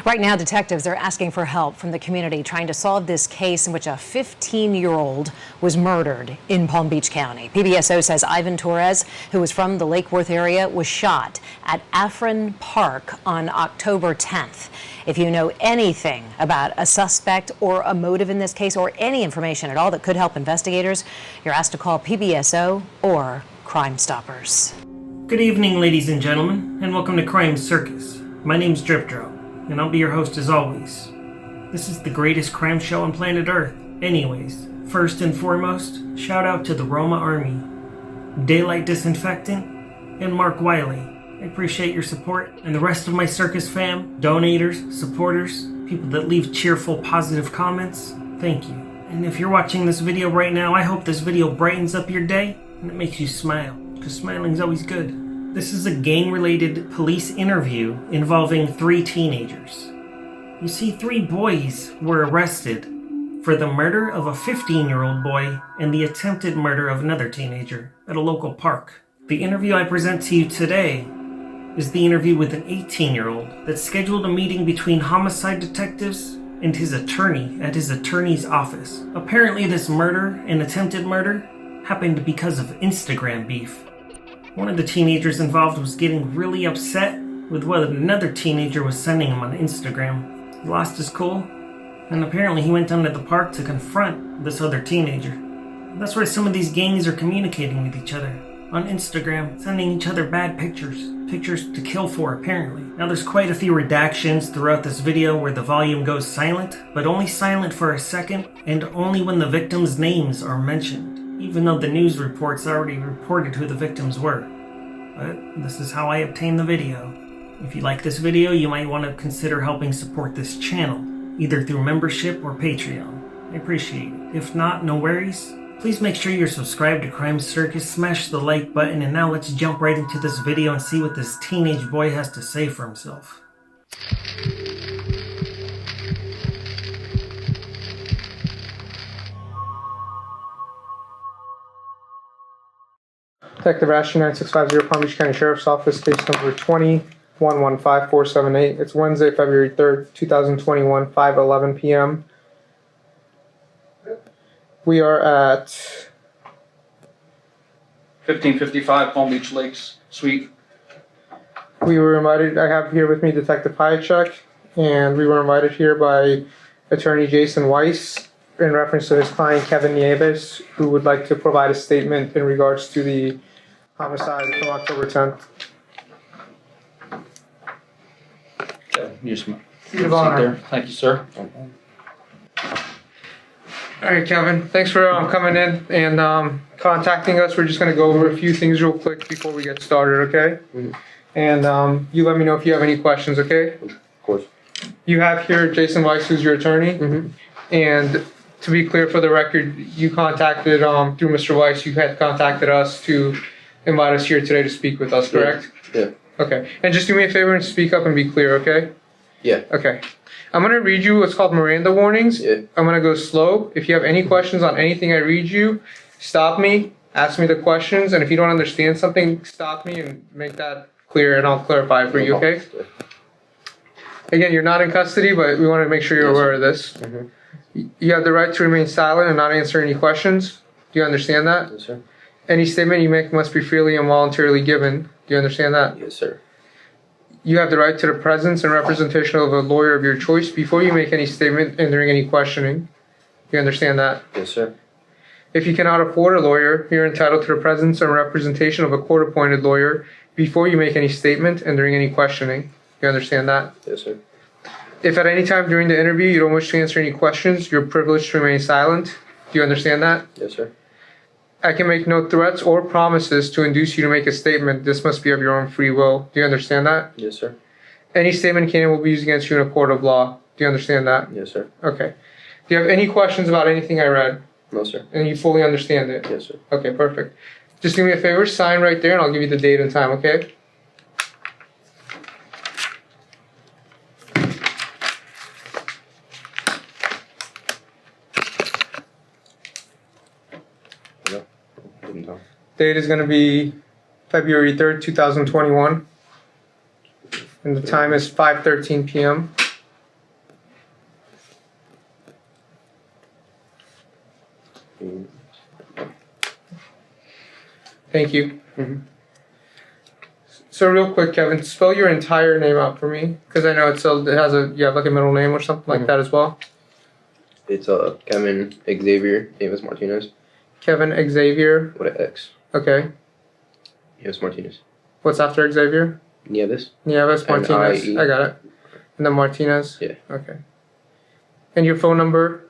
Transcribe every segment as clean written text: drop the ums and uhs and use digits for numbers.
Right now, detectives are asking for help from the community trying to solve this case in which a 15-year-old was murdered in Palm Beach County. PBSO says Ivan Torres, who was from the Lake Worth area, was shot at Afrin Park on October 10th. If you know anything about a suspect or a motive in this case, or any information at all that could help investigators, you're asked to call PBSO or Crime Stoppers. Good evening, ladies and gentlemen, and welcome to Crime Circus. My name's Dripdro, and I'll be your host as always. This is the greatest crime show on planet Earth. Anyways, first and foremost, shout out to the Roma Army, Daylight Disinfectant, and Mark Wiley. I appreciate your support, and the rest of my circus fam, donators, supporters, people that leave cheerful, positive comments, thank you. And if you're watching this video right now, I hope this video brightens up your day and it makes you smile, because smiling's always good. This is a gang-related police interview involving 3 teenagers. You see, 3 boys were arrested for the murder of a 15-year-old boy and the attempted murder of another teenager at a local park. The interview I present to you today is the interview with an 18-year-old that scheduled a meeting between homicide detectives and his attorney at his attorney's office. Apparently this murder and attempted murder happened because of Instagram beef. One of the teenagers involved was getting really upset with what another teenager was sending him on Instagram. He lost his cool, and apparently he went down to the park to confront this other teenager. That's where some of these gangs are communicating with each other. On Instagram, sending each other bad pictures. Pictures to kill for, apparently. Now there's quite a few redactions throughout this video where the volume goes silent, but only silent for a second, and only when the victims' names are mentioned. Even though the news reports already reported who the victims were. But this is how I obtained the video. If you like this video, you might want to consider helping support this channel, either through membership or Patreon. I appreciate it. If not, no worries. Please make sure you're subscribed to Crime Circus, smash the like button, and now let's jump right into this video and see what this teenage boy has to say for himself. Detective Ashton, 9650 Palm Beach County Sheriff's Office, case number 20-115478. It's Wednesday, February 3rd, 2021, 5:11 p.m. We are at 1555 Palm Beach Lakes Suite. We were invited, I have here with me Detective Piaczek, and we were invited here by attorney Jason Weiss in reference to his client Kevin Nieves, who would like to provide a statement in regards to the homicide from October 10th. Okay, you just Seat of honor. there. Thank you, sir. All right, Kevin, thanks for coming in and contacting us. We're just going to go over a few things real quick before we get started, okay? And you let me know if you have any questions, okay? Of course. You have here Jason Weiss, who's your attorney. And to be clear for the record, you contacted, through Mr. Weiss, you had contacted us to invite us here today to speak with us, correct? Yeah. Okay. And just do me a favor and speak up and be clear, okay? Yeah. Okay. I'm going to read you what's called Miranda Warnings. Yeah. I'm going to go slow. If you have any questions on anything I read you, stop me, ask me the questions, and if you don't understand something, stop me and make that clear, and I'll clarify for you, okay? Again, you're not in custody, but we want to make sure you're aware of this. You have the right to remain silent and not answer any questions. Do you understand that? Yes, sir. Any statement you make must be freely and voluntarily given. Do you understand that? Yes, sir. You have the right to the presence and representation of a lawyer of your choice before you make any statement and during any questioning. Do you understand that? Yes, sir. If you cannot afford a lawyer, you're entitled to the presence and representation of a court-appointed lawyer before you make any statement and during any questioning. Do you understand that? Yes, sir. If at any time during the interview you don't wish to answer any questions, you're privileged to remain silent. Do you understand that? Yes, sir. I can make no threats or promises to induce you to make a statement. This must be of your own free will. Do you understand that? Yes, sir. Any statement can and will be used against you in a court of law. Do you understand that? Yes, sir. Okay. Do you have any questions about anything I read? No, sir. And you fully understand it? Yes, sir. Okay, perfect. Just do me a favor, sign right there, and I'll give you the date and time, okay? Date is going to be February 3rd, 2021. And the time is 5:13 p.m. Thank you. Mhm. So real quick, Kevin, spell your entire name out for me, because I know it has you have like a middle name or something like that as well. It's Kevin Xavier Davis Martinez Kevin Xavier. with an X. Okay. Davis Martinez. What's after Xavier? Nieves. Nieves Martinez. N-I-E. I got it. And then Martinez. Yeah. Okay. And your phone number?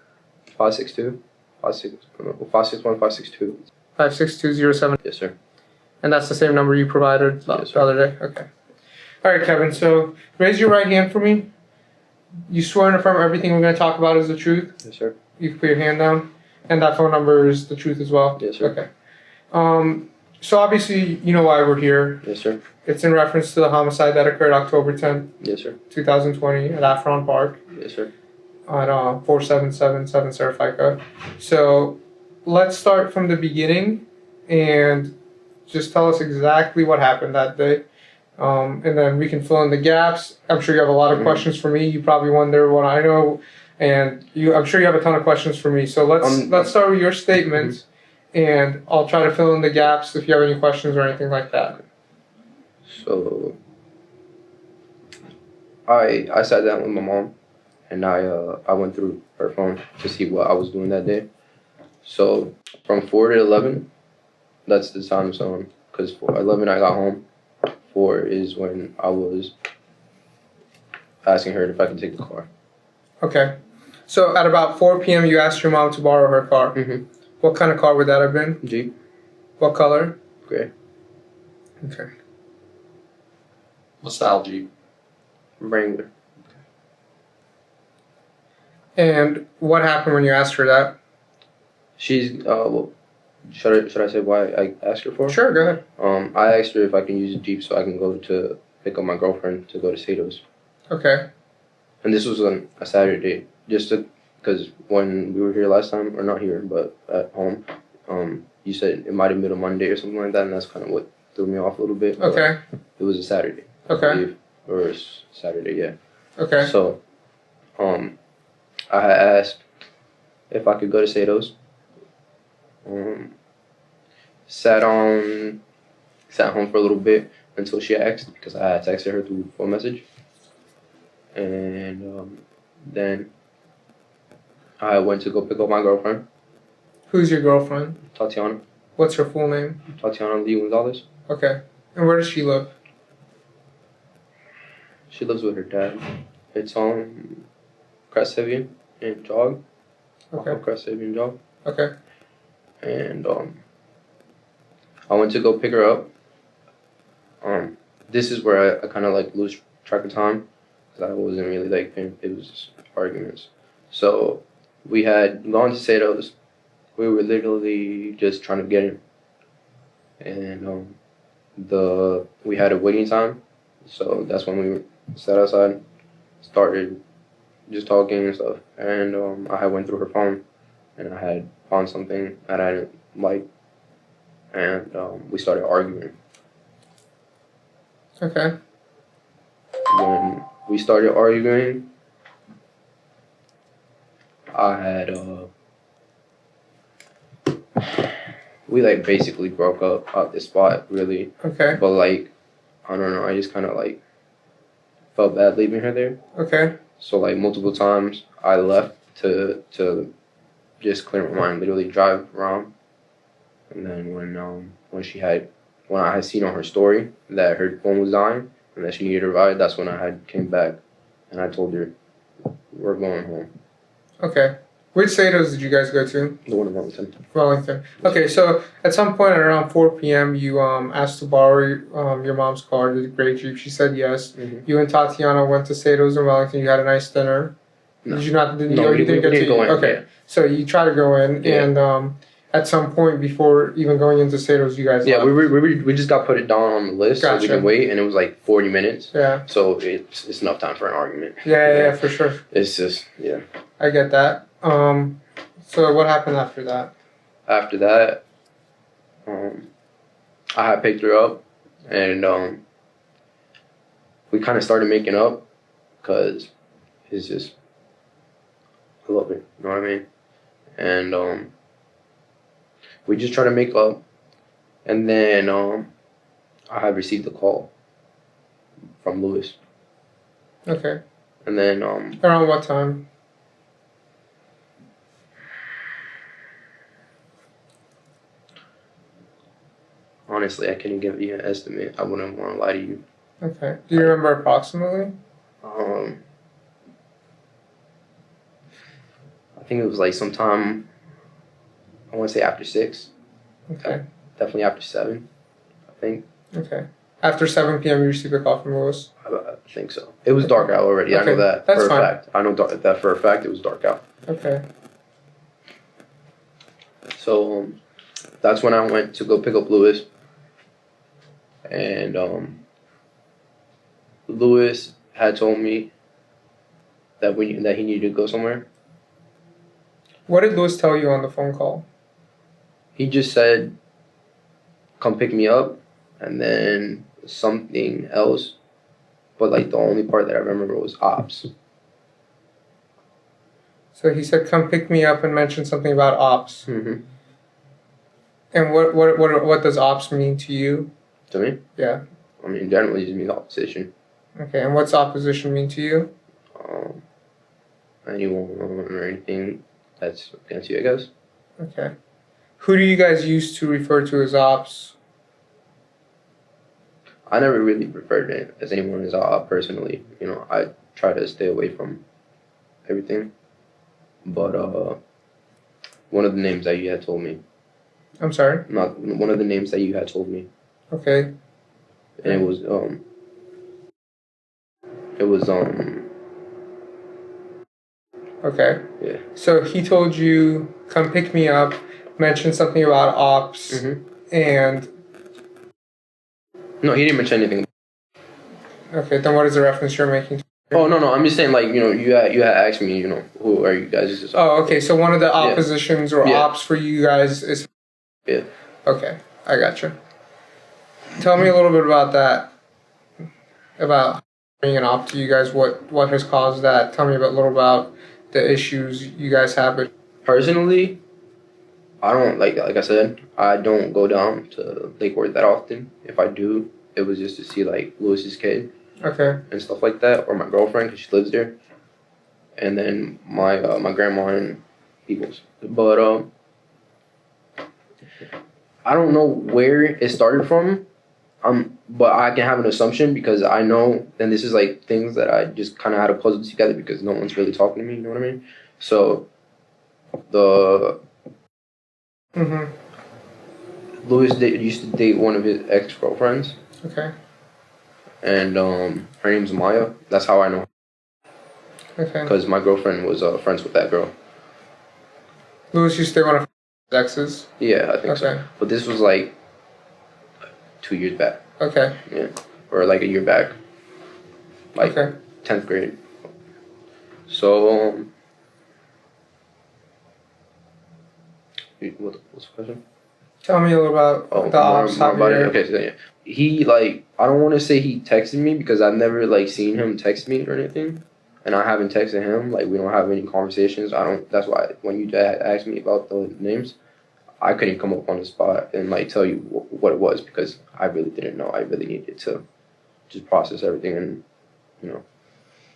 562 561 562. 56207. Yes, sir. And that's the same number you provided Yes, the other day? Okay. All right, Kevin. So raise your right hand for me. You swear and affirm everything we're going to talk about is the truth? Yes, sir. You can put your hand down. And that phone number is the truth as well? Yes, sir. Okay. So obviously, you know why we're here. Yes, sir. It's in reference to the homicide that occurred October 10th, Yes, sir. 2020 at Afron Park Yes, sir. on 4777 Sarah FICA. So let's start from the beginning and just tell us exactly what happened that day. And then we can fill in the gaps. I'm sure you have a lot of questions for me. You probably wonder what I know. And I'm sure you have a ton of questions for me. So let's start with your statement. And I'll try to fill in the gaps if you have any questions or anything like that. So I sat down with my mom and I went through her phone to see what I was doing that day. So from 4 to 11, that's the time zone. Because 11 I got home. 4 is when I was asking her if I could take the car. Okay. So at about 4 p.m. you asked your mom to borrow her car. Mm-hmm. What kind of car would that have been? Jeep. What color? Gray. Okay. What style Jeep? Wrangler. And what happened when you asked her that? She's well, should I say why I asked her for? Sure, go ahead. I asked her if I can use a Jeep so I can go to pick up my girlfriend to go to Sato's. Okay. And this was on a Saturday, because when we were here last time, or not here, but at home, you said it might have been a Monday or something like that, and that's kind of what threw me off a little bit. Okay. It was a Saturday. I Okay. believe, or Saturday, yeah. Okay. So, I had asked if I could go to Sato's. Sat home for a little bit until she asked, because I had texted her through phone message. And then I went to go pick up my girlfriend, Who's your girlfriend? Tatiana. What's her full name? Tatiana Lee Gonzalez. Okay. And where does she live? She lives with her dad. It's on Crest Haven and Jog. Okay. Crest Haven Jog. Okay. And I went to go pick her up. This is where I kind of like lose track of time, because I wasn't really like it was just arguments. So we had gone to Sato's. We were literally just trying to get in, and we had a waiting time, so that's when we sat outside, started just talking and stuff. And I had went through her phone, and I had found something that I didn't like, and we started arguing. Okay. When we started arguing, I had we like basically broke up at the spot, really. Okay. But like, I don't know, I just kind of like felt bad leaving her there. Okay. So like multiple times I left to just clear my mind, literally drive around. And then when I had seen on her story that her phone was dying and that she needed a ride, that's when I had came back and I told her we're going home. Okay. Which Sato's did you guys go to? The one in Wellington. Wellington. Okay, so at some point at around 4 p.m., you asked to borrow your mom's car, the gray Jeep. She said yes. Mm-hmm. You and Tatiana went to Sato's in Wellington. You had a nice dinner. No. Did you not? Did No, you we didn't get didn't to go in. Okay, Yeah. so you tried to go in, Yeah. and at some point before even going into Sato's, you guys Yeah, left. we just got put it down on the list so we Gotcha. can wait, and it was like 40 minutes. Yeah. So it's enough time for an argument. Yeah, for sure. It's just, yeah. I get that. So what happened after that? After that, I had picked her up, and we kind of started making up, because it's just, I love it, you know what I mean? And We just tried to make up, and then I had received a call from Lewis, Okay. and then Around what time? honestly, I couldn't give you an estimate. I wouldn't want to lie to you. Okay. Do you remember approximately? I think it was like sometime, I want to say after 6. Okay. Definitely after 7, I think. Okay. After 7 p.m., you received a call from Lewis? I think so. It was dark out already. I know Okay, that that's for fine. a fact. I know that for a fact. It was dark out. Okay. So that's when I went to go pick up Lewis. And Lewis had told me that that he needed to go somewhere. What did Lewis tell you on the phone call? He just said, "Come pick me up," and then something else. But like the only part that I remember was ops. So he said, "Come pick me up," and mentioned something about ops. Mm-hmm. And what does ops mean to you? To me, Yeah. I mean, generally just means opposition. Okay. And what's opposition mean to you? Anyone or anything that's against you, I guess. Okay. Who do you guys use to refer to as ops? I never really referred to it as anyone as personally. You know, I try to stay away from everything. But one of the names that you had told me. I'm sorry? Not one of the names that you had told me. Okay. And it was Okay. yeah. So he told you, "Come pick me up," mentioned something about ops, and No, he didn't mention anything. okay, then what is the reference you're making? Oh no, I'm just saying, like, you know, you had asked me, you know, who are you guys? Oh, okay. So one of the oppositions or Yeah. ops for you guys is. Yeah. Okay, I gotcha. Tell me a little bit about that. About being an op to you guys. What has caused that? Tell me a little about the issues you guys have. Personally, I don't like I said, I don't go down to Lake Worth that often. If I do, it was just to see like Lewis's kid. Okay. And stuff like that, or my girlfriend because she lives there, and then my my grandma and people's. But I don't know where it started from, but I can have an assumption because I know, and this is like things that I just kind of had to puzzle together because no one's really talking to me. You know what I mean? So Lewis used to date one of his ex-girlfriends. Okay. And her name's Maya. That's how I know. Okay. Because my girlfriend was friends with that girl. Lewis used to stay one of his exes? Yeah, I think so. But this was like 2 years back. Okay. Yeah. Or like a year back. Like 10th grade. So, what's the question? Tell me a little about the ops. Okay, so yeah. He, like, I don't want to say he texted me because I've never, like, seen him text me or anything. And I haven't texted him. Like, we don't have any conversations. That's why when you asked me about the names, I couldn't come up on the spot and, like, tell you what it was because I really didn't know. I really needed to just process everything and, you know.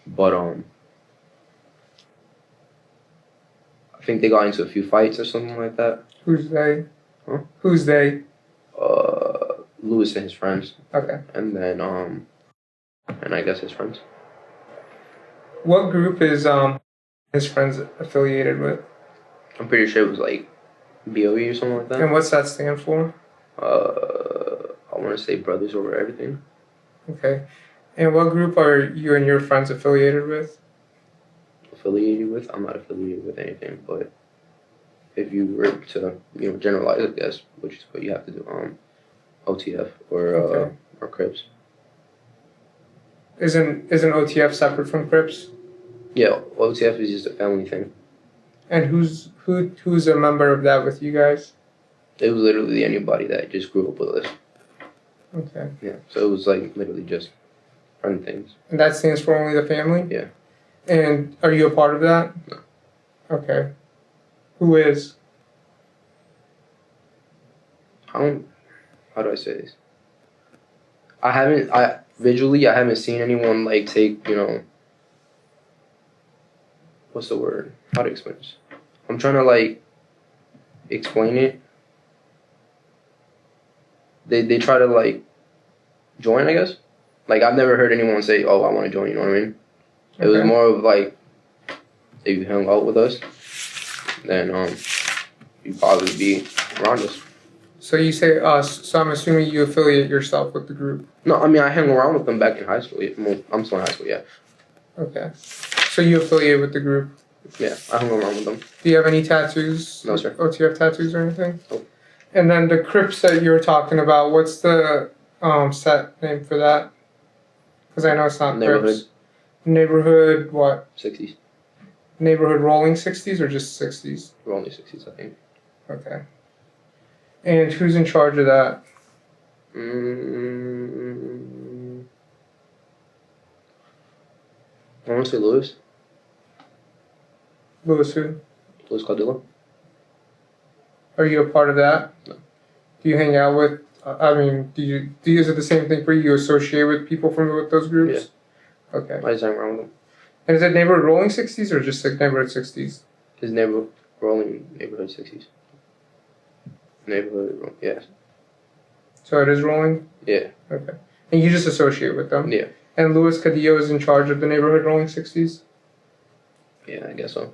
But, I think they got into a few fights or something like that. Who's they? Huh? Who's they? Lewis and his friends. Okay. And then, and I guess his friends. What group is his friends affiliated with? I'm pretty sure it was like BOE or something like that. And what's that stand for? I want to say Brothers Over Everything. Okay. And what group are you and your friends affiliated with? Affiliated with? I'm not affiliated with anything, but if you were to, you know, generalize, I guess, which is what you have to do, OTF or Crips. Isn't OTF separate from Crips? Yeah, OTF is just a family thing. And who's a member of that with you guys? It was literally anybody that just grew up with us. Okay. Yeah, so it was like literally just friend things. And that stands for only the family? Yeah. And are you a part of that? No. Okay. Who is? I don't. How do I say this? I haven't seen anyone like take, what's the word? How to explain this? I'm trying to like explain it. They try to like join, I guess. Like I've never heard anyone say, "Oh, I want to join." You know what I mean? It was more of like, if you hung out with us, then you'd probably be around us. So you say us, so I'm assuming you affiliate yourself with the group. No, I mean I hung around with them back in high school. Well, I'm still in high school, yeah. Okay. So you affiliate with the group. Yeah, I hung around with them. Do you have any tattoos? No, sir. Oh, do you have tattoos or anything? Nope. And then the Crips that you were talking about, what's the set name for that? Because I know it's not Crips. Neighborhood what? 60s. Neighborhood Rolling 60s or just 60s? Rolling 60s, I think. Okay. And who's in charge of that? I want to say Lewis. Louis who? Lewis Caldillo. Are you a part of that? No. Do you hang out with? Is it the same thing for you? You associate with people from with those groups? Yeah. Okay. I just hang around with him. And is it neighborhood rolling 60s or just like neighborhood 60s? His rolling neighborhood 60s. Yeah. So it is rolling? Yeah. Okay. And you just associate with them? Yeah. And Luis Cadillo is in charge of the neighborhood rolling 60s? Yeah, I guess so.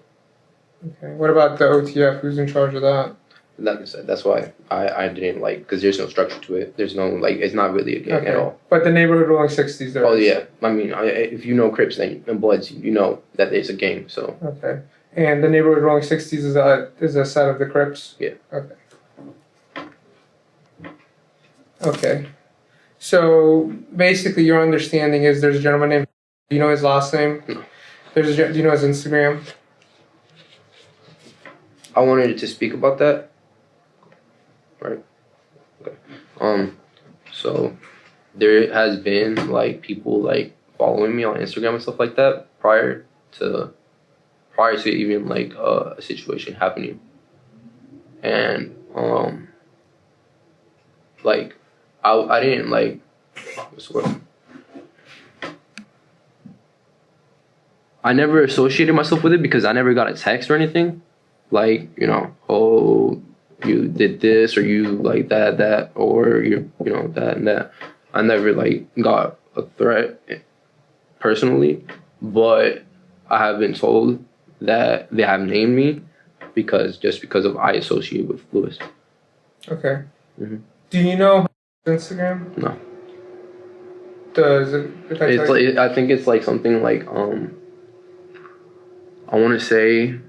Okay. What about the OTF? Who's in charge of that? Like I said, that's why I didn't like, because there's no structure to it. There's no, like, it's not really a gang at all. But the neighborhood rolling 60s there Oh, is. yeah. I mean, if you know Crips and Bloods, you know that it's a gang, so. Okay. And the neighborhood rolling 60s is a set of the Crips? Yeah. Okay. Okay. So basically your understanding is there's a gentleman named, do you know his last name? No. Do you know his Instagram? I wanted to speak about that. Right. Okay. So there has been like people like following me on Instagram and stuff like that prior to even like a situation happening, and like I didn't like what's the word? I never associated myself with it because I never got a text or anything like, oh, you did this or you like that or you that and that. I never like got a threat personally, but I have been told that they have named me because of I associate with Lewis. Okay. Mm-hmm. Do you know his Instagram? No. Does it? It's like, I think it's like something like I want to say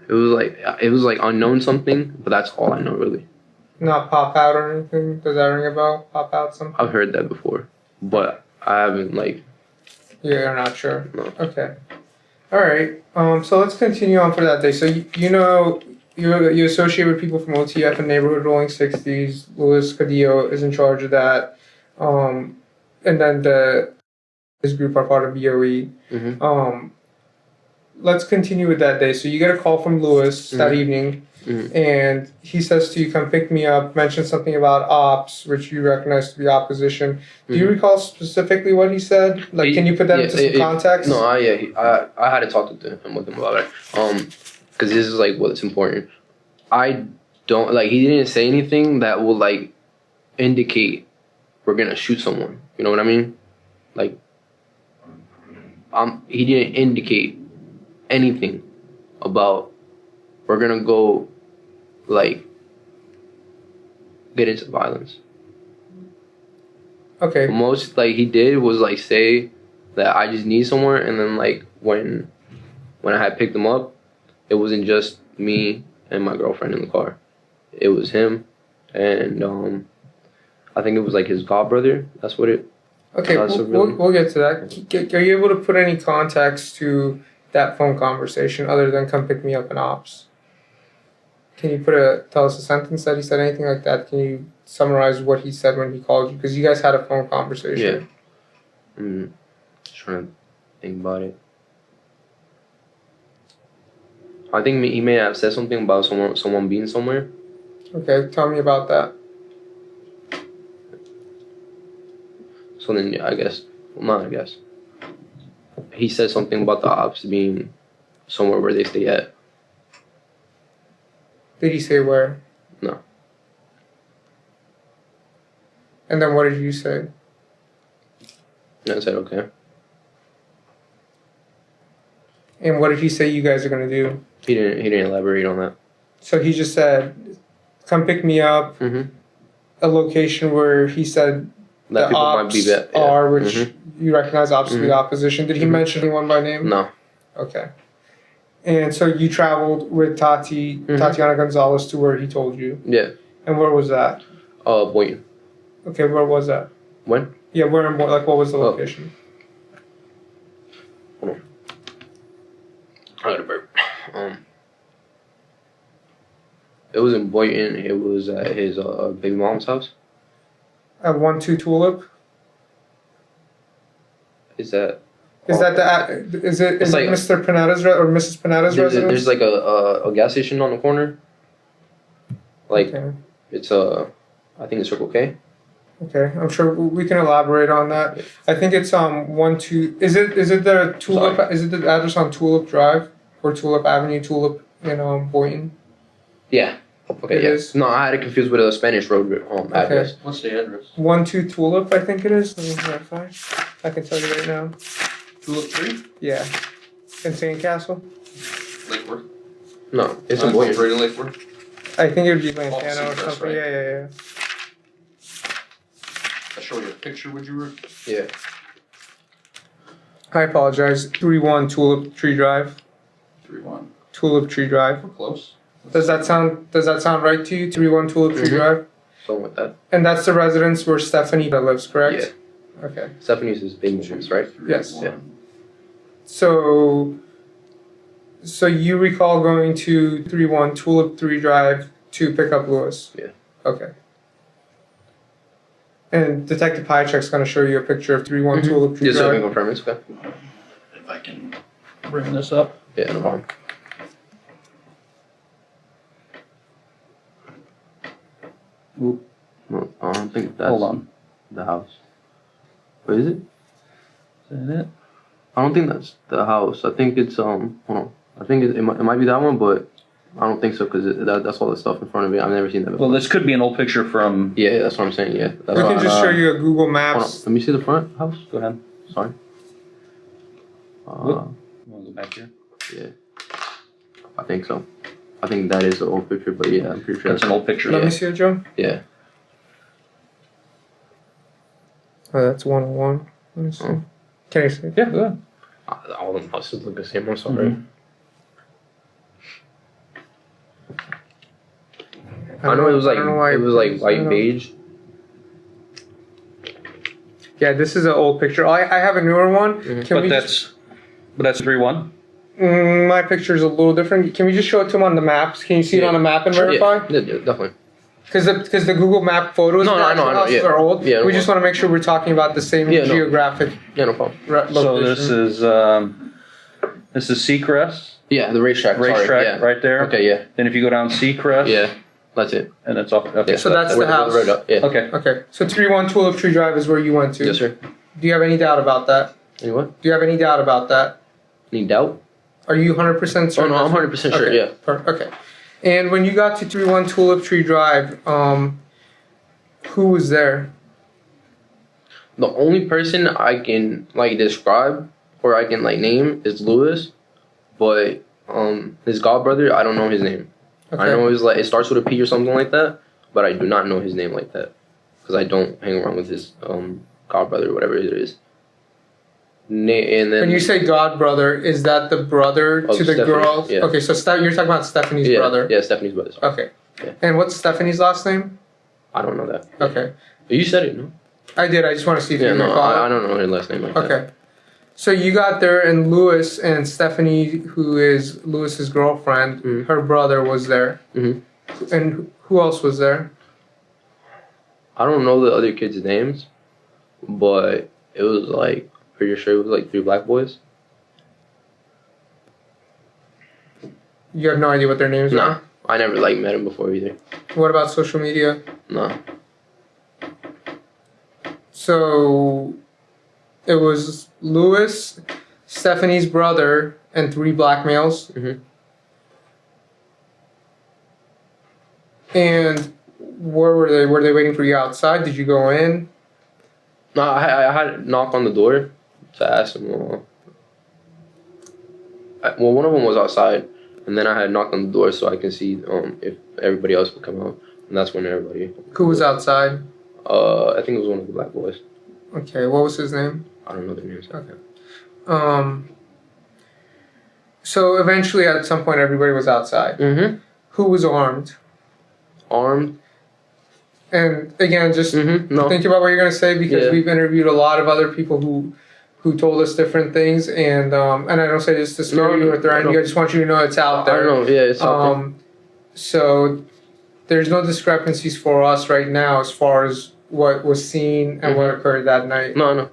it was like unknown something, but that's all I know really. Not pop out or anything? Does that ring a bell? Pop out something? I've heard that before, but I haven't like. Yeah, you're not sure. No. Okay. All right. So let's continue on for that day. So you associate with people from OTF and neighborhood rolling 60s. Luis Cadillo is in charge of that. And then his group are part of BOE. Mm-hmm. Let's continue with that day. So you get a call from Lewis that evening, and he says to you, come pick me up, mention something about ops, which you recognize to be opposition. Do you recall specifically what he said? Like, can you put that into some context? No, I had to talk with him about it. Because this is like what's important. I don't, like, he didn't say anything that will like indicate we're gonna shoot someone. You know what I mean? Like, he didn't indicate anything about we're gonna go like get into violence. Okay. Most like he did was like say that I just need somewhere, and then like when I had picked him up, it wasn't just me and my girlfriend in the car. It was him and I think it was like his godbrother. That's what it. Okay, we'll get to that. Are you able to put any context to that phone conversation other than come pick me up in ops? Can you tell us a sentence that he said, anything like that? Can you summarize what he said when he called you? Because you guys had a phone conversation. Yeah. Just trying to think about it. I think he may have said something about someone being somewhere. Okay, tell me about that. So then I guess, well, not I guess. He said something about the ops being somewhere where they stay at. Did he say where? No. And then what did you say? And I said okay. And what did he say you guys are gonna do? He didn't elaborate on that. So he just said, "Come pick me up." Mm-hmm. A location where he said That the people ops might be that. Yeah. are, which Mhm. you recognize ops to be the opposition. Did he Mhm. mention anyone by name? No. Okay. And so you traveled with Tatiana Gonzalez to where he told you. Yeah. And where was that? Boynton. Okay, where was that? When? Yeah, where and what, like what was the Oh. location? I got a burp. It was in Boynton. It was at his baby mom's house. At 1-2 Tulip? Is that? Is that is it It's like- Mr. Panetta's or Mrs. Panetta's residence? There's like a gas station on the corner. Like Okay. it's I think it's Circle K. Okay, I'm sure we can elaborate on that. I think it's 1-2. Is it the Tulip? Sorry. Is it the address on Tulip Drive or Tulip Avenue, Tulip in Boynton? Yeah. Okay. It yeah. is? No, I had it confused with a Spanish road address. What's the address? 1-2 Tulip, I think it is. Let me verify. I can tell you right now. Tulip 3? Yeah, in Sandcastle. Lake Worth? No, it's in Boynton. Right in Lake Worth? I think it would be Lantana or Circus, something. right? Yeah. I show you a picture, would you? Yeah. I apologize. 31 Tulip Tree Drive. 3-1. Tulip Tree Drive. We're close. Does that sound right to you? 31 Tulip Tree Mhm. Drive. Something like that. And that's the residence where Stephanie lives, correct? Okay. Stephanie's his baby mom's, right? Yes. 3-1. Yeah. So you recall going to 31 Tulip 3 Drive to pick up Lewis? Yeah. Okay. And Detective Pychek's going to show you a picture of 31 Tulip 3 Just so I can Drive. confirm it's okay. If I can bring this up. Yeah, no problem. Oop, No, I don't think that's hold on. the house. What is it? Is that it? I don't think that's the house. I think it's hold on. I think it might be that one, but I don't think so because that's all the stuff in front of it. I've never seen that before. Well, this could be an old picture from. Yeah, that's what I'm saying. Yeah. That's We why- can just show you a Google hold on. Maps. Let me see the front house. Go ahead. Sorry. Whoop. You want to go back here? Yeah. I think so. I think that is the old picture, but yeah, I'm pretty sure That's an old picture. Let me see it, Joe. Yeah. Oh, that's 101. Let me see. Oh. Can you see it? Yeah, go ahead. All of them houses look the same. I'm sorry. Mhm. I know it was like I don't know why white I don't know. beige. Yeah, this is an old picture. I have a newer one. Mhm. Can we But just, that's 3-1. my picture is a little different. Can we just show it to him on the maps? Can you see it Yeah. on a map and Sure, verify? yeah, definitely. Because the Google Map photos No, of no, the I know, actual houses yeah. are old. Yeah, no We just want to make sure we're talking about the same Yeah, no. geographic Yeah, no problem. location. So this is Seacrest Yeah, the racetrack. Sorry, yeah. right there. Okay, yeah, Then if you go down Seacrest. yeah, that's it. And it's off. Okay. Yeah, So that's where the house. road up. Yeah. Okay. Okay, so 31 Tulip Tree Drive is where you went to. Yes, sir. Do you have any doubt about that? Any what? Do you have any doubt about that? Any doubt? Are you 100% Oh certain? no, I'm 100% sure. Okay. Yeah. Okay. And when you got to 31 Tulip Tree Drive, who was there? The only person I can like describe or I can like name is Lewis, but his godbrother, I don't know his name. Okay. I know it's like it starts with a P or something like that, but I do not know his name like that because I don't hang around with his godbrother, whatever it is. And then When you say god brother, is that the brother Of to the Stephanie, girl? yeah. Okay, so you're talking about Stephanie's yeah, brother. Yeah, Stephanie's brother. Sorry. Okay. Yeah. And what's Stephanie's last name? I don't know that. Okay. You said it, no? I did. I just want to see if Yeah, you no, recall. I don't know her last name like that. Okay. So you got there, and Lewis and Stephanie, who is Lewis's girlfriend, Mhm. her brother was there. Mhm. And who else was there? I don't know the other kids' names, but it was like pretty sure it was like 3 black boys. You have no idea what their names Nah, are? I never like met him before either. What about social media? No. So it was Lewis, Stephanie's brother, and 3 black males. Mhm. And where were they? Were they waiting for you outside? Did you go in? No, I had to knock on the door to ask them. Well, one of them was outside, and then I had knocked on the door so I can see if everybody else would come out, and that's when everybody. Who was outside? I think it was one of the black boys. Okay, what was his name? I don't know their names. Okay. So eventually, at some point, everybody was outside. Mm-hmm. Who was armed? Armed. And again, just No. think about what you're gonna say because Yeah. we've interviewed a lot of other people who told us different things, and I don't say this to scare you or threaten you. I just want you to know it's out there. I don't know. Yeah, it's out there. So there's no discrepancies for us right now as far as what was seen and what occurred that night. No.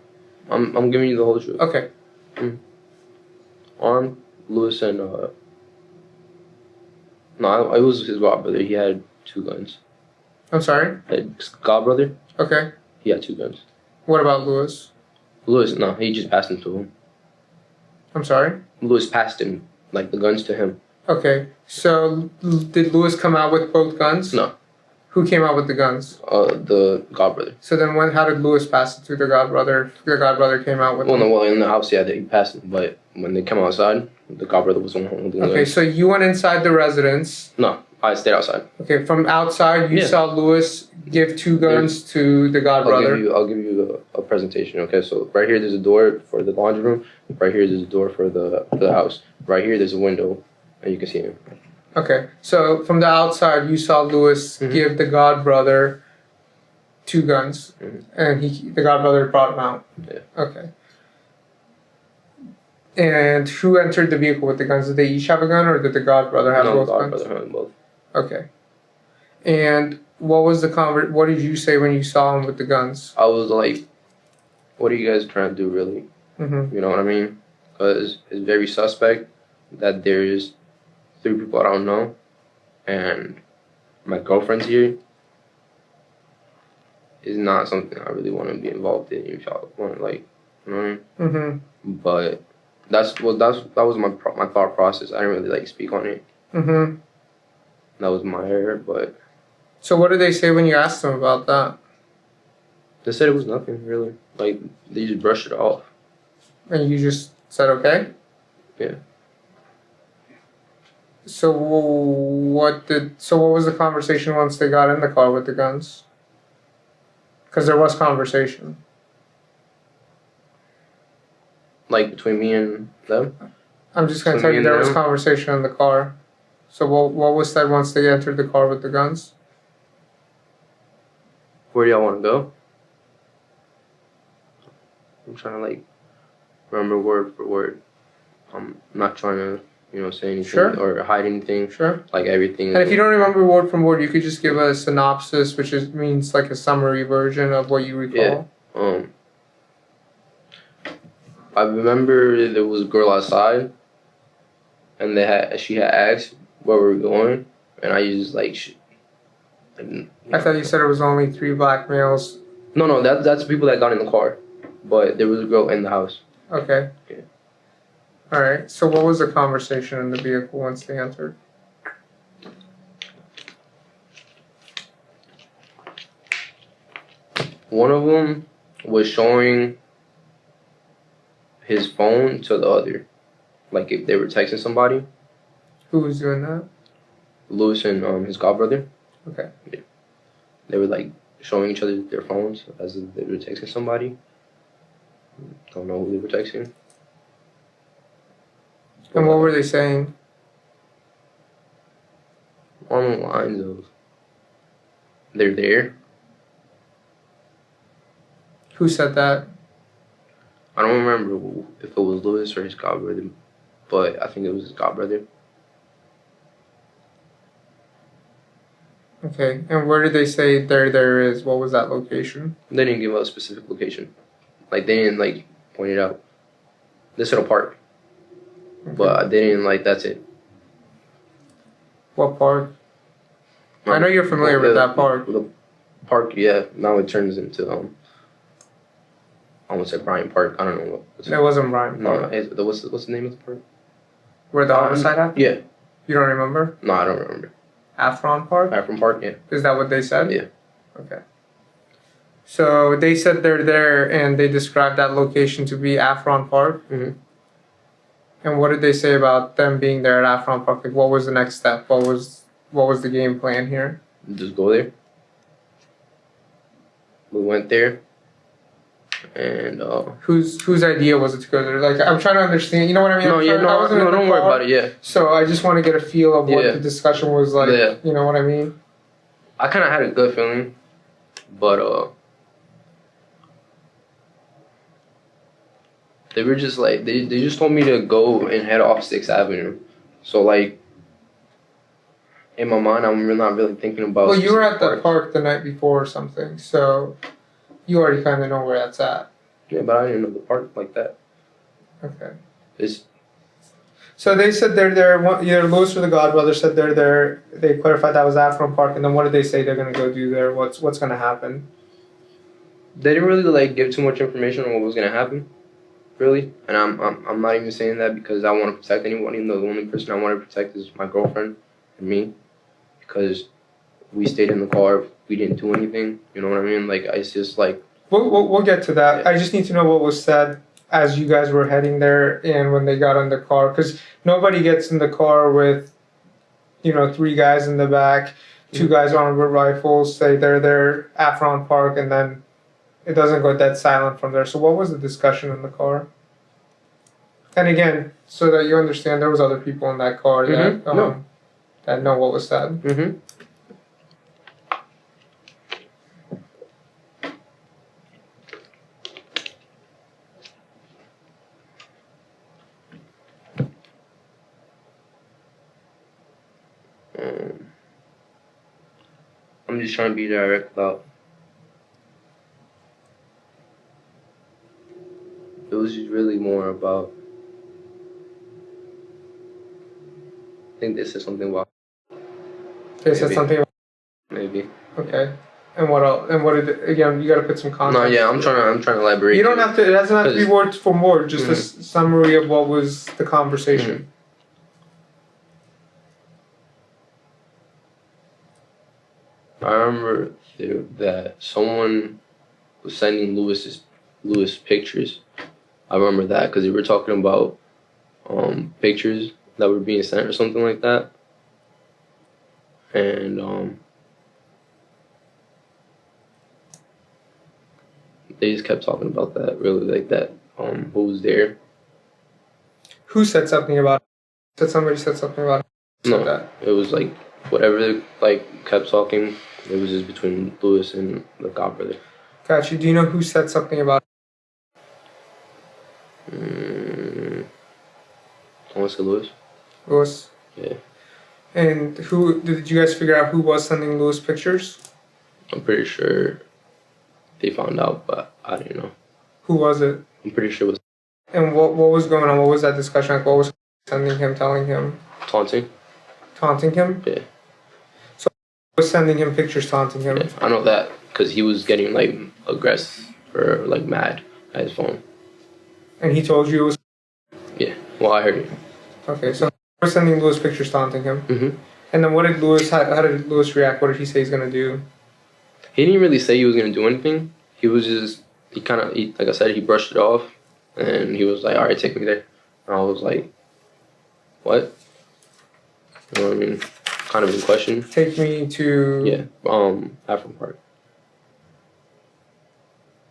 I'm giving you the whole truth. Okay. Armed, Lewis and no, it was his godbrother. He had 2 guns. I'm sorry. His godbrother, Okay. he had 2 guns. What about Lewis? Lewis, no, he just passed them to him. I'm sorry. Lewis passed him, like the guns to him. Okay. So did Lewis come out with both guns? No. Who came out with the guns? The godbrother. So then, how did Lewis pass it to the godbrother? The godbrother came out with. Well, them. no, well, in the house, yeah, he passed it, but when they come outside, the godbrother was the one holding the Okay, guns. so you went inside the residence. No, I stayed outside. Okay, from outside, you Yeah. saw Lewis give 2 guns to the godbrother. I'll give you a presentation. Okay, so right here there's a door for the laundry room. Right here there's a door for the house. Right here there's a window, and you can see him. Okay, so from the outside, you saw Lewis give the godbrother 2 guns, and the godbrother brought him out. Yeah. Okay. And who entered the vehicle with the guns? Did they each have a gun, or did the godbrother have No, both godbrother guns? had both. Okay. And what was the what did you say when you saw him with the guns? I was like, "What are you guys trying to do, really?" Mm-hmm. You know what I mean? Because it's very suspect that there's 3 people I don't know, and my girlfriend's here. Is not something I really want to be involved in. If y'all want to, like, you know what I mean? Mm-hmm. But that was my thought process. I didn't really like speak on it. Mm-hmm. That was my error, but So what did they say when you asked them about that? they said it was nothing really. Like they just brushed it off. And you just said okay? Yeah. So what was the conversation once they got in the car with the guns? Because there was conversation. Like between me and them. I'm just gonna So tell me you and there was them? conversation in the car. So what was said once they entered the car with the guns? Where do y'all want to go? I'm trying to like remember word for word. I'm not trying to say anything Sure. or hide anything. Sure. Like everything. And if you don't remember word from word, you could just give a synopsis, which means like a summary version of what you recall. Yeah. I remember there was a girl outside, and she had asked where we were going, and I used like. I thought you said it was only 3 black males. No, that's people that got in the car, but there was a girl in the house. Okay. Yeah. All right. So what was the conversation in the vehicle once they entered? One of them was showing his phone to the other, like if they were texting somebody. Who was doing that? Lewis and his godbrother. Okay. Yeah. They were like showing each other their phones as if they were texting somebody. Don't know who they were texting. And what were they saying? On the lines of they're there. Who said that? I don't remember if it was Lewis or his godbrother, but I think it was his godbrother. Okay. And where did they say there is? What was that location? They didn't give us a specific location. Like they didn't like point it out. They said a park, but they didn't like. That's it. What park? I know you're familiar with that park. The park, yeah. Now it turns into I almost said Bryant Park. I don't know what. It wasn't Brian. No, what's the name of the park? Where the homicide happened? Yeah. You don't remember? No, I don't remember. Afron Park? Afron Park, yeah. Is that what they said? Yeah. Okay. So they said they're there and they described that location to be Afron Park. Mhm. And what did they say about them being there at Afron Park? Like, what was the next step? What was the game plan here? Just go there. We went there, and Whose idea was it to go there? Like, I'm trying to understand. You know what I mean? no, yeah, I wasn't in the don't worry car, about it. Yeah, So I just want to get a feel of what Yeah. the discussion was like. Yeah. You know what I mean? I kind of had a good feeling, but they were just like they just told me to go and head off 6th Avenue. So like in my mind, I'm not really thinking about. Well, you were at the parks. park the night before or something, so you already kind of know where that's at. Yeah, but I didn't know the park like that. Okay. It's So they said they're there. Either Lewis or the Godbrother said they're there. They clarified that was Afron Park, and then what did they say they're gonna go do there? What's gonna happen? they didn't really like give too much information on what was gonna happen, really. And I'm not even saying that because I want to protect anyone. Even though the only person I want to protect is my girlfriend and me, because we stayed in the car. We didn't do anything. You know what I mean? Like it's just like We'll get to that. Yeah. I just need to know what was said as you guys were heading there and when they got in the car, because nobody gets in the car with, 3 guys in the back, 2 guys armed with rifles, say they're there, Afron Park, and then it doesn't go dead silent from there. So what was the discussion in the car? And again, so that you understand, there was other people in that car that No. that know what was said. Mm-hmm. I'm just trying to be direct about. It was just really more about. I think this is something about. They said Maybe. something. Maybe. Okay. And what else? And what did again? You got to put some context. No, yeah, I'm trying to elaborate. You don't have to. It doesn't have to be word for word. Just a summary of what was the conversation. I remember that someone was sending Lewis pictures. I remember that because they were talking about pictures that were being sent or something like that, and they just kept talking about that. Really, like that. Who was there? Who said something about it? Somebody said something about it? No, that. it was like whatever. Like kept talking. It was just between Lewis and the Godbrother. Gotcha. Do you know who said something about I want to say Lewis. Lewis? Yeah. And who did you guys figure out who was sending Lewis pictures? I'm pretty sure they found out, but I didn't know. Who was it? I'm pretty sure it was And what was going on? What was that discussion like? What was sending him, telling him, taunting. taunting him? Yeah. So who was sending him pictures, taunting him? Yeah, I know that because he was getting like aggressive or like mad at his phone. And he told you it was Yeah. Well, I heard it. okay. So who was sending Lewis pictures, taunting him? Mm-hmm. And then what did Lewis? How did Lewis react? What did he say he's gonna do? He didn't really say he was gonna do anything. He was just like I said, he brushed it off, and he was like, "All right, take me there." And I was like, "What?" You know what I mean? Kind of in question. Take me to. Yeah. Afron Park.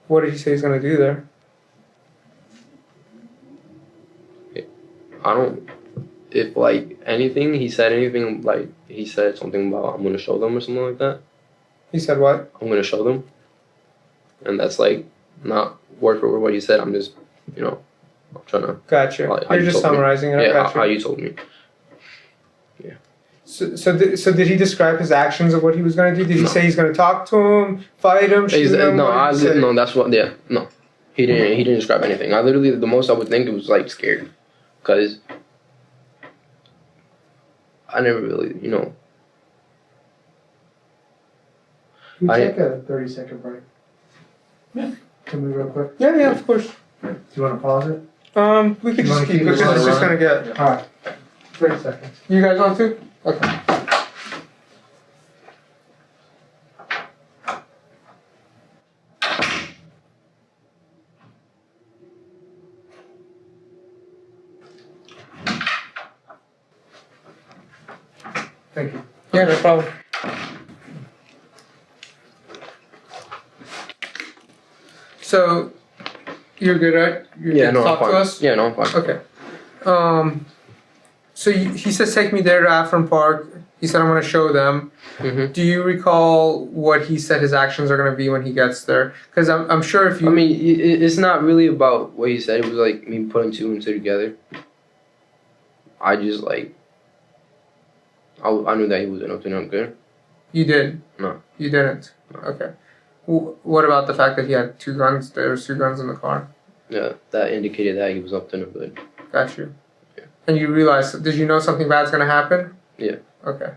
What did he say he's gonna do there? I don't. If like anything, he said anything like he said something about I'm gonna show them or something like that. He said what? I'm gonna show them, and that's like not word for word what he said. I'm just, I'm trying to. Gotcha. How You're you just told me. summarizing it. I Yeah, gotcha. how you told me. So did he describe his actions of what he was going to do? Did he No. say he's going to talk to him, fight him, shoot him? No, What did he say? no. That's what. Yeah, no. He didn't. He didn't describe anything. I literally the most I would think it was like scared, because I never really, We I- take a 30-second break. Can we real quick? Yeah, of course. Do you want to pause it? We could You just wanna keep keep it it because it's just running? gonna get. Alright. 30 seconds. You guys want to? Okay. Thank you. Yeah, no problem. So, you're good, right? You're Yeah, good no, to I'm talk to fine. us? Yeah, no, I'm fine. Okay. So he says take me there to Afron Park. He said I'm going to show them. Mm-hmm. Do you recall what he said his actions are going to be when he gets there? Because I'm sure if you. I mean, it's not really about what he said. It was like me putting two and two together. I just like. I knew that he wasn't up to no good. You did? No. You didn't? No. Okay. What about the fact that he had two guns? There was two guns in the car. Yeah, that indicated that he was up to no good. Got you. Yeah. And you realized? Did you know something bad's going to happen? Yeah. Okay.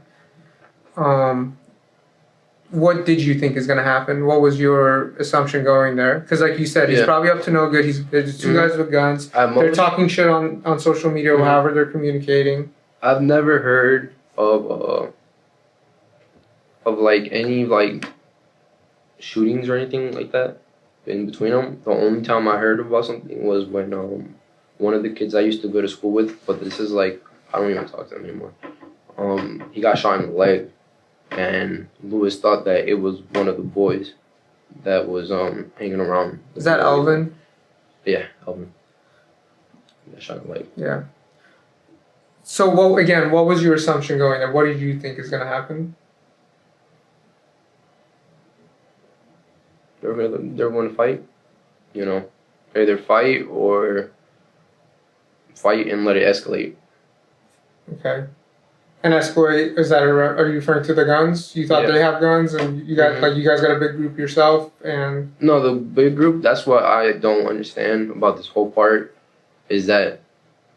What did you think is going to happen? What was your assumption going there? Because like you said, he's Yeah. probably up to no good. There's 2 guys with guns. They're talking shit on social media or Mhm. however they're communicating. I've never heard of like any like shootings or anything like that in between them. The only time I heard about something was when one of the kids I used to go to school with, but this is like I don't even talk to him anymore. He got shot in the leg, and Lewis thought that it was one of the boys that was hanging around. Is that Alvin? Yeah, Alvin. He got shot in the leg. Yeah. So what was your assumption going there? What did you think is going to happen? They were going to fight, you know, either fight or fight and let it escalate. Okay. And escalate, is that are you referring to the guns? You thought Yeah. they have guns and you guys Mhm. you guys got a big group yourself and No, the big group, that's what I don't understand about this whole part, is that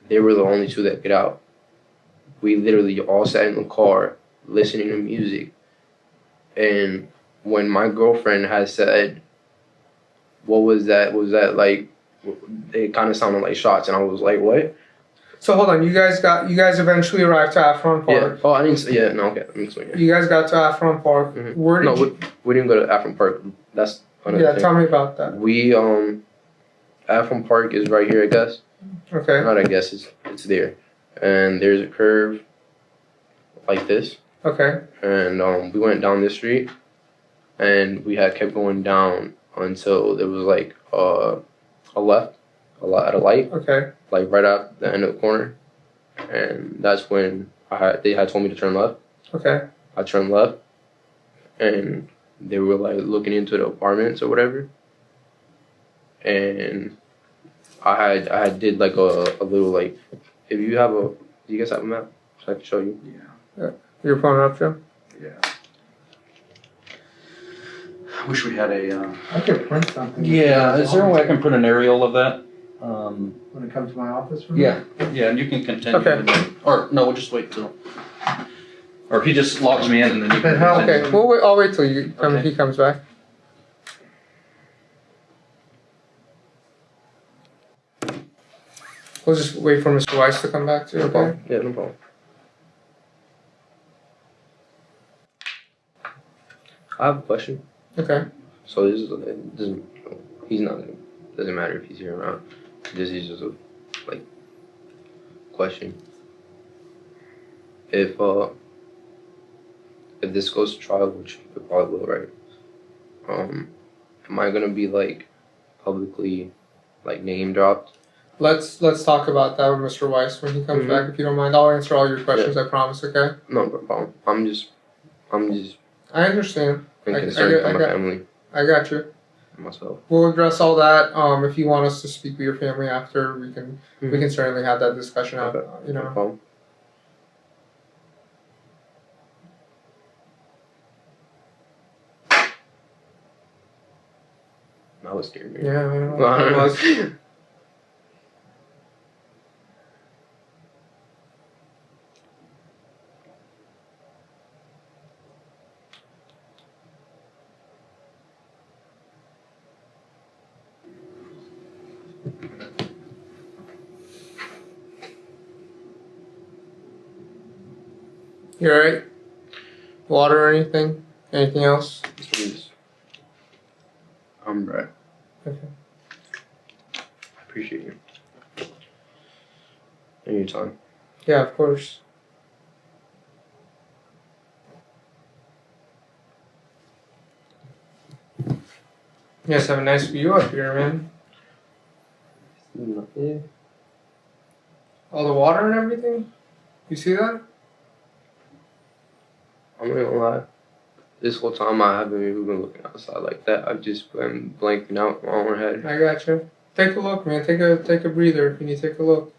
they were the only two that get out. We literally all sat in the car listening to music. And when my girlfriend had said, what was that? Was that like, it kind of sounded like shots. And I was like, what? So hold on, you guys eventually arrived to Afron Yeah. Park. Oh, I didn't say, yeah, no, okay. Let me explain. You guys got to Afron Park. Mhm. Where did No, you we didn't go to Afron Park. That's another Yeah, thing. tell me about that. We, Afron Park is right here, I guess. Okay. Not I guess, it's there. And there's a curve like this. Okay. And we went down this street, and we had kept going down until there was like a left, at a light, Okay. like right at the end of the corner, and that's when they had told me to turn left. Okay. I turned left, and they were like looking into the apartments or whatever, and I had did like a little like, if you have do you guys have a map so I can show you? You're pulling it up, Joe? Yeah. I wish we had a. I could print something. Yeah, is there a way I can print an aerial of that? When it comes to my office? Yeah, and you can continue. Okay. with it. Or, no, we'll just wait till, or if he just logs me in and then you can. Then how- continue. Okay. I'll wait till you come. Okay. He comes back. We'll just wait for Mr. Weiss to come back too. No Okay. problem. Yeah, no problem. I have a question. Okay. So this is he's not gonna, doesn't matter if he's here or not. This is just a like question. If this goes to trial, which it probably will, right? Am I gonna be like publicly like name dropped? Let's talk about that with Mr. Weiss when he comes Mhm. back. If you don't mind, I'll answer all your questions. I promise. Okay. No problem. I'm just I understand. concerned for my family I got you. and myself. We'll address all that. If you want us to speak with your family after, we can certainly have that discussion. Okay. You No know. problem. That was scary. Yeah. I know. It was. You alright? Water or anything? Anything else? Please. I'm right. Okay. Appreciate you. Anytime. Yeah, of course. You guys have a nice view up here, man. Yeah. All the water and everything? You see that? I'm not gonna lie. This whole time I haven't even been looking outside like that. I've just been blanking out in my own head. I got you. Take a look, man. Take a breather if you need to take a look.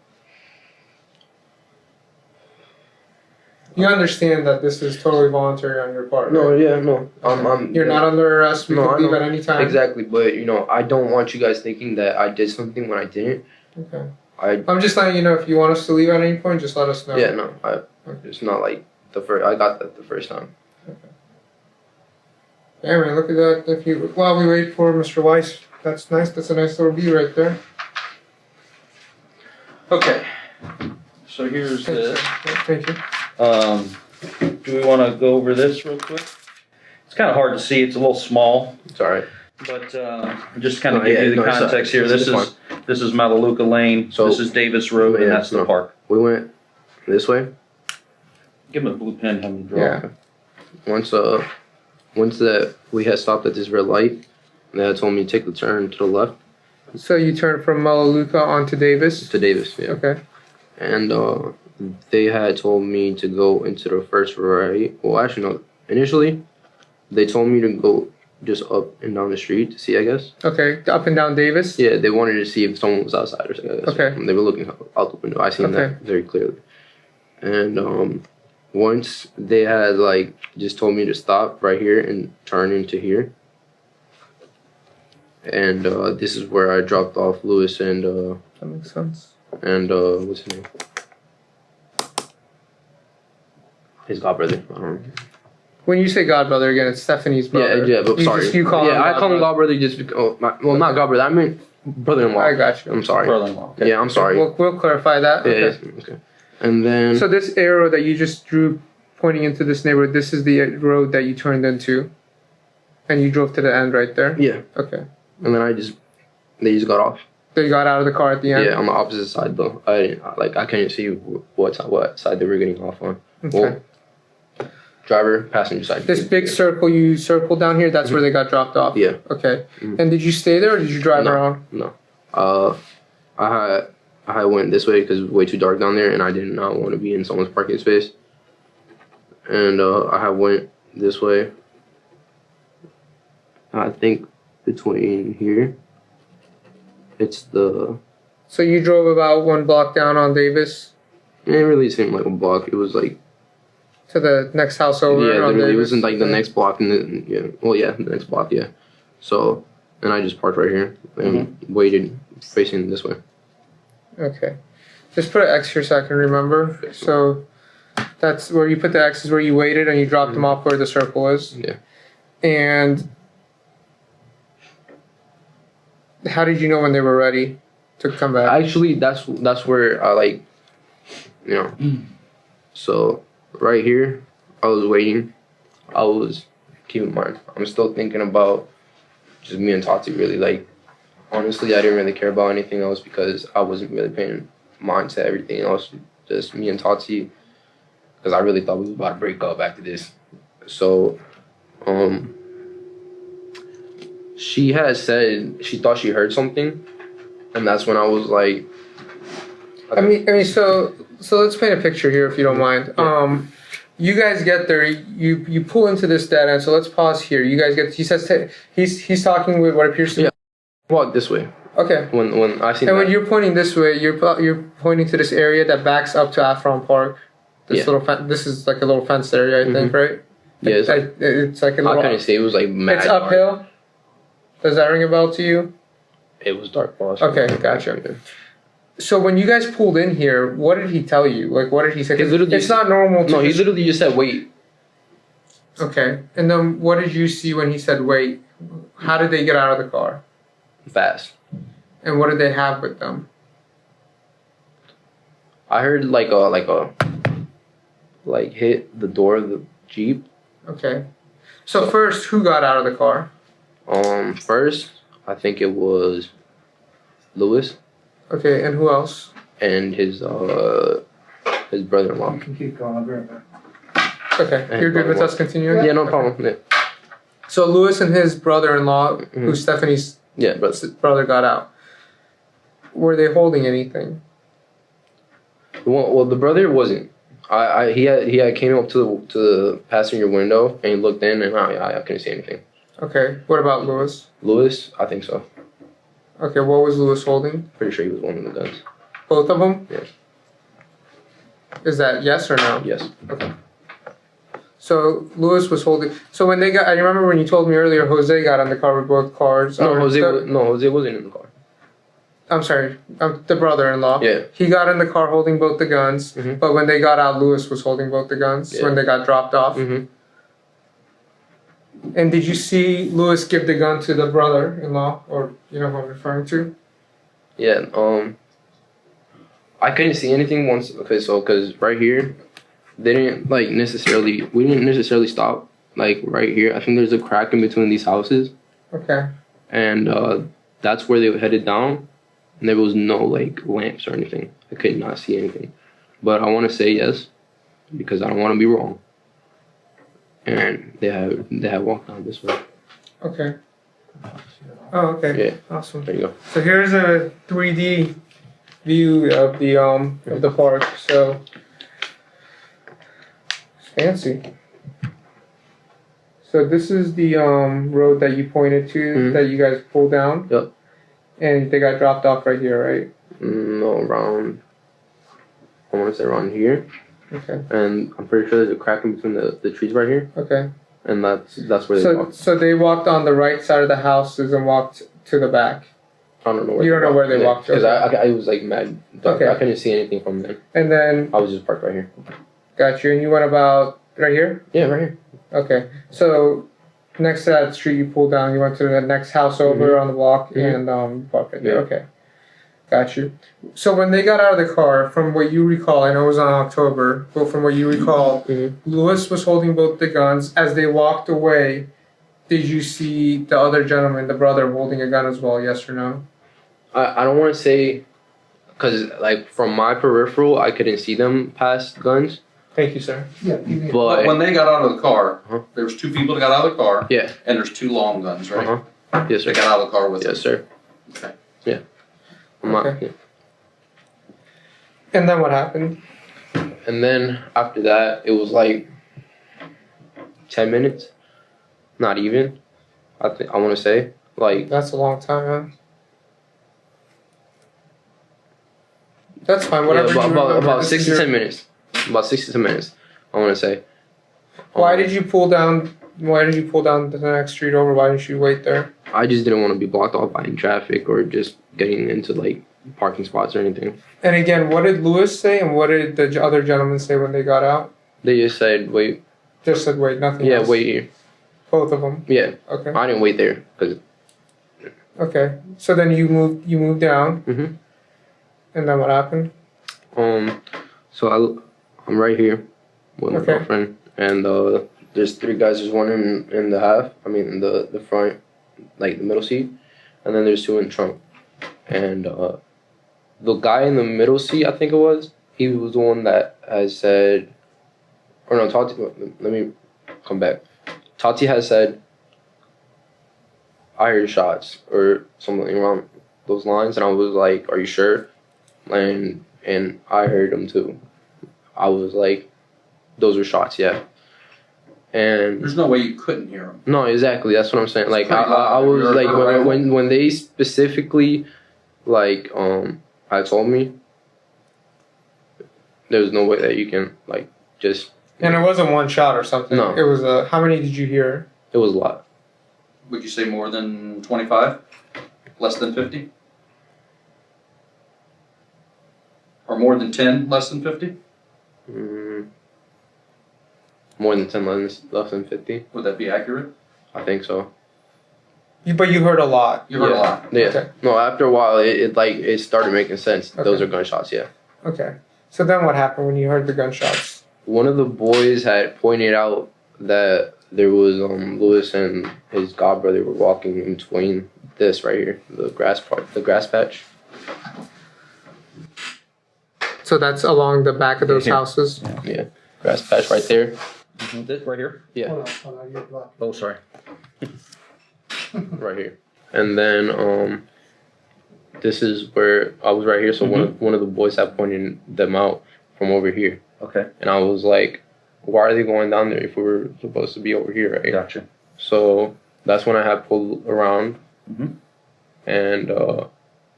You understand that this is totally voluntary on your part, No, right? yeah, no. I'm You're not under arrest. We No, can I leave know. at any time. Exactly, but I don't want you guys thinking that I did something when I didn't. Okay. I I'm just letting you know if you want us to leave at any point, just let us know. yeah, no. It's not like the first. I got that the first time. Yeah, man, look at that. If you while we wait for Mr. Weiss, that's nice. That's a nice little view right there. Okay. So here's this. Thank you. Do we want to go over this real quick? It's kind of hard to see. It's a little small, It's alright. but just kind of No, give yeah, you the no, it's context here. it's This is Melaleuca Lane. So- this is Davis Road, Yeah, and that's the no. park. We went this way. Give him a blue pen. Have him draw. Yeah. Once that we had stopped at this red light, they had told me to take the turn to the left So you turn from Melaleuca onto Davis. to Davis. Yeah. Okay. And they had told me to go into the first right. Well, actually, no. Initially, they told me to go just up and down the street to see, I guess. Okay. Up and down Davis. Yeah, they wanted to see if someone was outside or something. I guess. Okay. They were looking out the window. I seen Okay. that very clearly. And once they had just told me to stop right here and turn into here. And this is where I dropped off Lewis and That makes sense. what's his name? His godbrother. When you say godbrother again, it's Stephanie's brother. Yeah, but You sorry. you call him I call him godbrother. godbrother just because. Not godbrother. I mean brother-in-law. I got you. I'm sorry. Brother-in-law. Okay. Yeah, I'm sorry. We'll clarify that. Yeah, Okay. okay. And then So this arrow that you just drew pointing into this neighborhood, this is the road that you turned into, and you drove to the end right there? yeah, Okay. and then they just got off. They got out of the car at the end? Yeah, on the opposite side though. I couldn't see what side they were getting off on. Okay. Well, driver, passenger side. This big circle you circled down here, that's where they got dropped off? Yeah. Okay. Mhm. And did you stay there or did you drive No. around? No. I had went this way because it was way too dark down there, and I did not want to be in someone's parking space. And I had went this way. I think between here, it's the. So you drove about 1 block down on Davis It didn't really seem like a block. It was like to the next house over yeah, on literally, it Davis? was in like the next block, and then the next block, yeah. So, and I just parked right here and waited facing this way. Okay. Just put an X here so I can remember. So that's where you put the X is where you waited and you dropped them off where the circle is. Yeah. And how did you know when they were ready to come back? Actually, that's where I So right here, I was waiting. Keep in mind, I'm still thinking about just me and Tati. Really, honestly, I didn't really care about anything else because I wasn't really paying mind to everything else. Just me and Tati, because I really thought we was about to break up after this. So, she had said she thought she heard something, and that's when I was like, so let's paint a picture here if you don't mind. Yeah. You guys get there. You pull into this dead end. So let's pause here. You guys get. He says he's talking with what appears to be. walk this way. Okay. When I seen And that. when you're pointing this way, you're pointing to this area that backs up to Afron Park. This Yeah. this is like a little fenced area, I think, right? Yeah, it's like, It's like a I little. couldn't see. It was like mad. It's dark. uphill. Does that ring a bell to you? It was dark. Okay, gotcha. So when you guys pulled in here, what did he tell you? Like, what did he say? 'Cause He literally it's not normal to. No, he just- literally just said wait. Okay, and then what did you see when he said wait? How did they get out of the car? Fast. And what did they have with them? I heard like a like hit the door of the Jeep. Okay. So first, who got out of the car? First, I think it was Lewis Okay, and who else? and his brother-in-law. You can keep going, I'll be right back. Okay, And you're good with brother-in-law. us continuing? Yeah, no Okay. problem. Yeah, So Lewis and his brother-in-law, who Stephanie's yeah, but brother got out, were they holding anything? well, the brother wasn't. He had came up to the passenger window and he looked in and I couldn't see anything. Okay, what about Lewis? Lewis, I think so. Okay, what was Lewis holding? Pretty sure he was one of the guns. Both of them? Yeah. Is that yes or no? Yes. So Lewis was holding. So when they got, I remember when you told me earlier, Jose got in the car with both cars. No, or Jose wasn't in the car. I'm sorry, the brother-in-law. Yeah. He got in the car holding both the guns, Mhm. but when they got out, Lewis was holding both the guns Yeah. when they got dropped off. Mm-hmm. And did you see Lewis give the gun to the brother-in-law, or you know who I'm referring to? Yeah. I couldn't see anything once. Okay, so because right here, they didn't like necessarily. We didn't necessarily stop like right here. I think there's a crack in between these houses, Okay. and that's where they were headed down. And there was no like lamps or anything. I could not see anything, but I want to say yes because I don't want to be wrong. And they had walked down this way. Okay. Oh, okay. Yeah. Awesome. There you go. So here's a 3D view of the park. So it's fancy. So this is the road that you pointed to Mhm. that you guys pulled down. Yep. And they got dropped off right here, right? No, around. I want to say around here, Okay. and I'm pretty sure there's a crack in between the trees right here, Okay. and that's where they So walked. so they walked on the right side of the houses and walked to the back. I don't know where You don't know where they walked, because okay. I was like mad. Dark. Okay. I couldn't see anything from there. And then I was just parked right here. got you, and you went about right here? Yeah, right here. Okay. So next to that street you pulled down, you went to the next house over on the block Mhm. and parked right there. Yeah. Okay. Got you. So when they got out of the car, from what you recall, I know it was on October, but from what you recall, Mhm. Lewis was holding both the guns. As they walked away, did you see the other gentleman, the brother, holding a gun as well? Yes or no? I don't want to say, because like from my peripheral, I couldn't see them pass guns, Thank you, sir. Yeah, you need- but When they got out of the car, Uh-huh. there was two people that got out of the car. Yeah. And there's two long guns, right? uh-huh. Yes, They sir. got out of the car with Yes, them. sir. Okay. Yeah. I'm not- Okay. And then what happened? And then after that, it was like 10 minutes, not even. I want to say like That's a long time, huh? That's fine. Whatever. yeah, you remember. about This 6 is to your- 10 minutes. About 6 to 10 minutes. I want to say. Why did you pull down? Why did you pull down the next street over? Why didn't you wait there? I just didn't want to be blocked off by any traffic or just getting into like parking spots or anything. And again, what did Lewis say, and what did the other gentleman say when they got out? They just said, "Wait, Just said wait, nothing yeah, else. wait here." Both of them. Yeah, Okay. I didn't wait there because Okay. So then you moved down, Mhm. and then what happened? so I'm right here with my Okay. girlfriend, and there's 3 guys. There's one in the half. I mean, in the front, like the middle seat, and then there's 2 in the trunk. And the guy in the middle seat, I think it was, he was the one that has said, or no, Tati. Let me come back. Tati has said, "I heard shots" or something around those lines, and I was like, "Are you sure?" And I heard them too. I was like, "Those were shots, yeah." And There's no way you couldn't hear them. no, exactly. That's what I'm saying. Like pretty I loud. was You're like right. when they specifically like I told me there's no way that you can like just. And it wasn't one shot or something. No. It was a. How many did you hear? It was a lot. Would you say more than 25? Less than 50? Or more than 10? Less than 50? More than 10 less than 50. Would that be accurate? I think so. But you heard a lot. You heard Yeah. a lot. Yeah. Okay. No, after a while, it started making sense. Okay. Those are gunshots. Yeah. Okay. So then what happened when you heard the gunshots? one of the boys had pointed out that there was Lewis and his godbrother were walking in between this right here, the grass patch. So that's along the back of those Here. houses. Yeah, grass patch right there. This right here? Yeah, Hold on, you're blocking. Oh, sorry. right here. And then this is where I was right here. So one of the boys had pointed them out from over here, Okay, and I was like, "Why are they going down there if we were supposed to be over here, right?" gotcha. So that's when I had pulled around, Mhm. and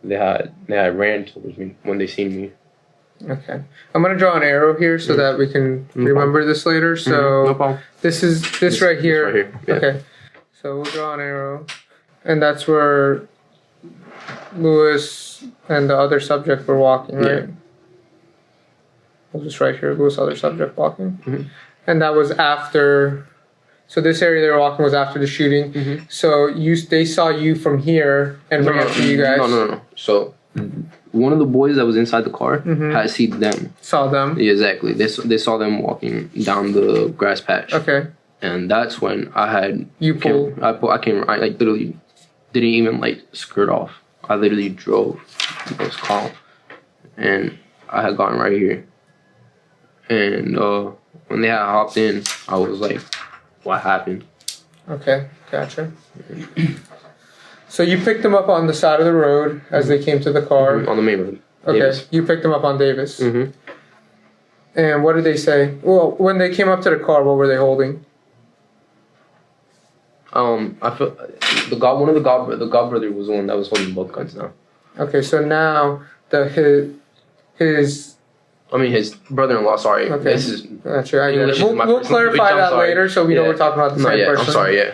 they had ran towards me when they seen me. Okay. I'm gonna draw an arrow here so that we can No remember this later. So no problem. this is this right here. Right here. Yeah. Okay. So we'll draw an arrow, and that's where Lewis and the other subject were walking, right? Yeah. We'll just write here, Lewis, other subject walking, Mhm. and that was after. So this area they were walking was after the shooting. Mhm. So they saw you from here and ran to you guys. No. So one of the boys that was inside the car Mhm. had seen them. Saw them. Yeah, exactly. They saw them walking down the grass patch, Okay. and that's when I had You pulled. I like literally didn't even like skirt off. I literally drove. It was calm, and I had gotten right here. And when they had hopped in, I was like, "What happened?" Okay, gotcha. So you picked them up on the side of the road as they came to the car. On the main road. Okay, you picked them up on Davis. Mm-hmm. And what did they say? Well, when they came up to the car, what were they holding? I feel one of the godbrother was the one that was holding both guns now. Okay, so now his I mean, his brother-in-law. Sorry, Okay. this is gotcha, I get English it. is my We'll first language, clarify I'm that sorry. later so we know Yeah. we're talking about the no, same yeah. person. I'm sorry, yeah.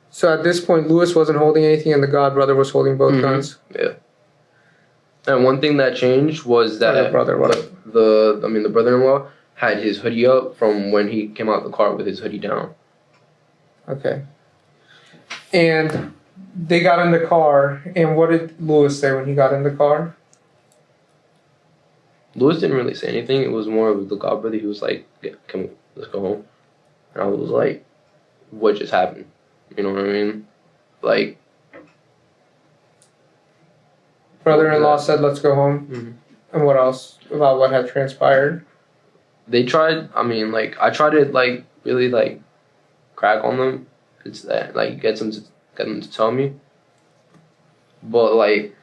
So at this point, Lewis wasn't holding anything and the godbrother was holding both Mhm. guns. Yeah. And one thing that changed was that the brother, what? the brother-in-law had his hoodie up from when he came out the car with his hoodie down. Okay. And they got in the car, and what did Lewis say when he got in the car? Lewis didn't really say anything. It was more of the godbrother. He was like, "Yeah, come, let's go home." And I was like, "What just happened?" You know what I mean? Like, Brother-in-law said, "Let's go home." Mhm. And what else about what had transpired? they tried. I mean, like, I tried to like really like crack on them. It's that like get them to tell me, but like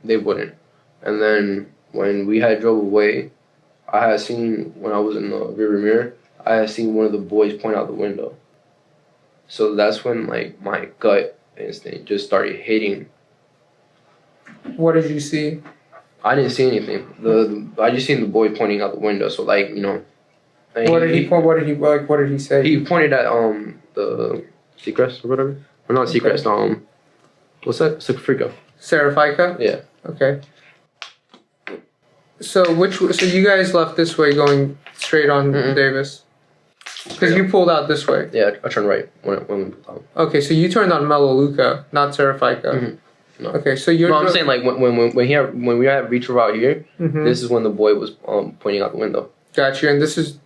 they wouldn't. And then when we had drove away, I had seen when I was in the rearview mirror, I had seen one of the boys point out the window. So that's when like my gut instinct just started hitting. What did you see? I didn't see anything. I just seen the boy pointing out the window. So like and What did he point? What did he like? What did he say? He pointed at the Seacrest or whatever. Or not Seacrest. What's that? Frico. Seraphica? Yeah. Okay. So so you guys left this way going straight on Mm-mm. Davis? Because you pulled out this way. Yeah, I turned right when we pulled out. Okay, so you turned on Melaleuca, not Seraphica. Mhm. No. Okay, so you're. No, I'm saying like when we had reach out here, Mhm. this is when the boy was pointing out the window. Got you, and this is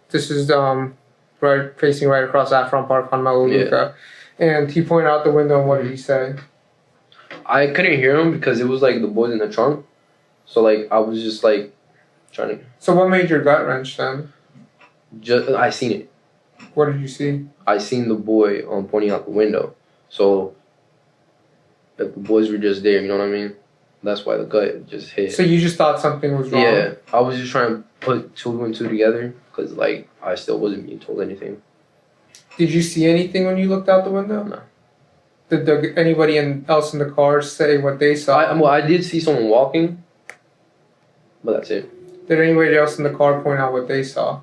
right facing right across Afron Park on Melaleuca, and he pointed out the window. And what did he say? I couldn't hear him because it was like the boys in the trunk, so like I was just like trying to. So what made your gut wrench then? I seen it. What did you see? I seen the boy pointing out the window. So if the boys were just there, you know what I mean? That's why the gut just hit. So you just thought something was wrong. Yeah, I was just trying to put two and two together because like I still wasn't being told anything. Did you see anything when you looked out the window? No. Did anybody else in the car say what they saw? I did see someone walking, but that's it. Did anybody else in the car point out what they saw?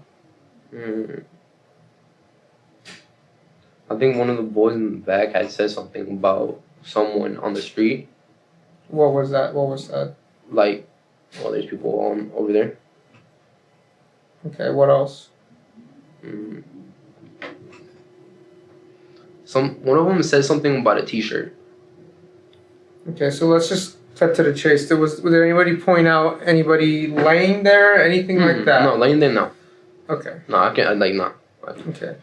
I think one of the boys in the back had said something about someone on the street. What was that? What was that? Like, well, there's people over there. Okay, what else? One of them said something about a T-shirt. Okay, so let's just Cut to the chase. Was there anybody point out anybody laying there, anything like that? No, laying there, no. Okay. No, I can't, like, no. Okay.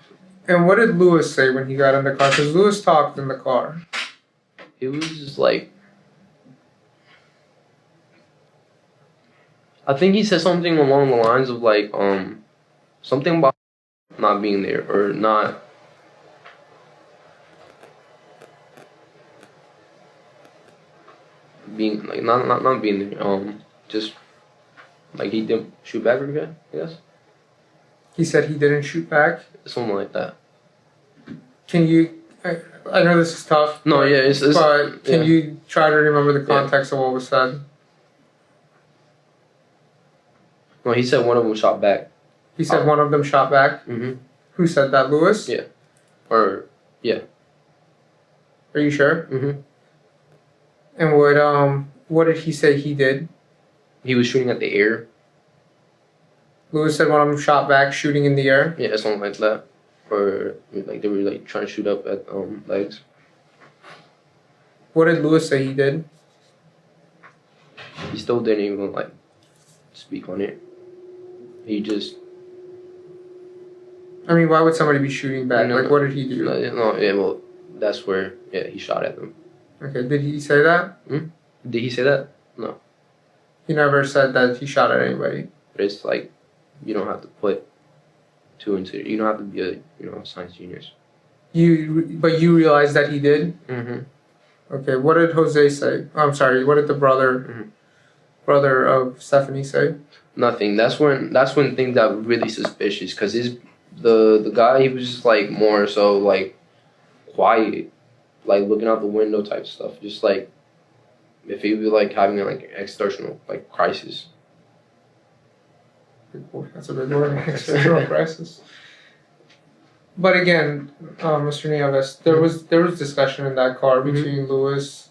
And what did Lewis say when he got in the car? Because Lewis talked in the car. It was just like, I think he said something along the lines of like, something about not being there or not. Being like not being there. Just like he didn't shoot back again, I guess. He said he didn't shoot back. Something like that. Can you? I know this is tough. No, yeah, it's but can yeah. you try to remember the context of what was said? No, he said one of them shot back. He said one of them shot back. Mm-hmm. Who said that? Lewis? Yeah. Or yeah. Are you sure? Mm-hmm. And what did he say he did? He was shooting at the air. Lewis said one of them shot back, shooting in the air. Yeah, something like that. Or like they were like trying to shoot up at legs. What did Lewis say he did? He still didn't even like speak on it. He just. I mean, why would somebody be shooting back? No, like, what did he do? No, yeah, well, that's where he shot at them. Okay, did he say that? Did he say that? No. He never said that he shot at anybody. But it's like, you don't have to put two and two. You don't have to be a science genius. But you realized that he did? Mm-hmm. Okay, what did Jose say? I'm sorry, what did the brother of Stephanie say? Nothing. That's when things got really suspicious. Because the guy, he was just like more so like quiet. Like looking out the window type stuff. Just like if he was like having like existential like crisis. That's a big word, existential crisis. But again, Mr. Nieves, there was discussion in that car between Lewis,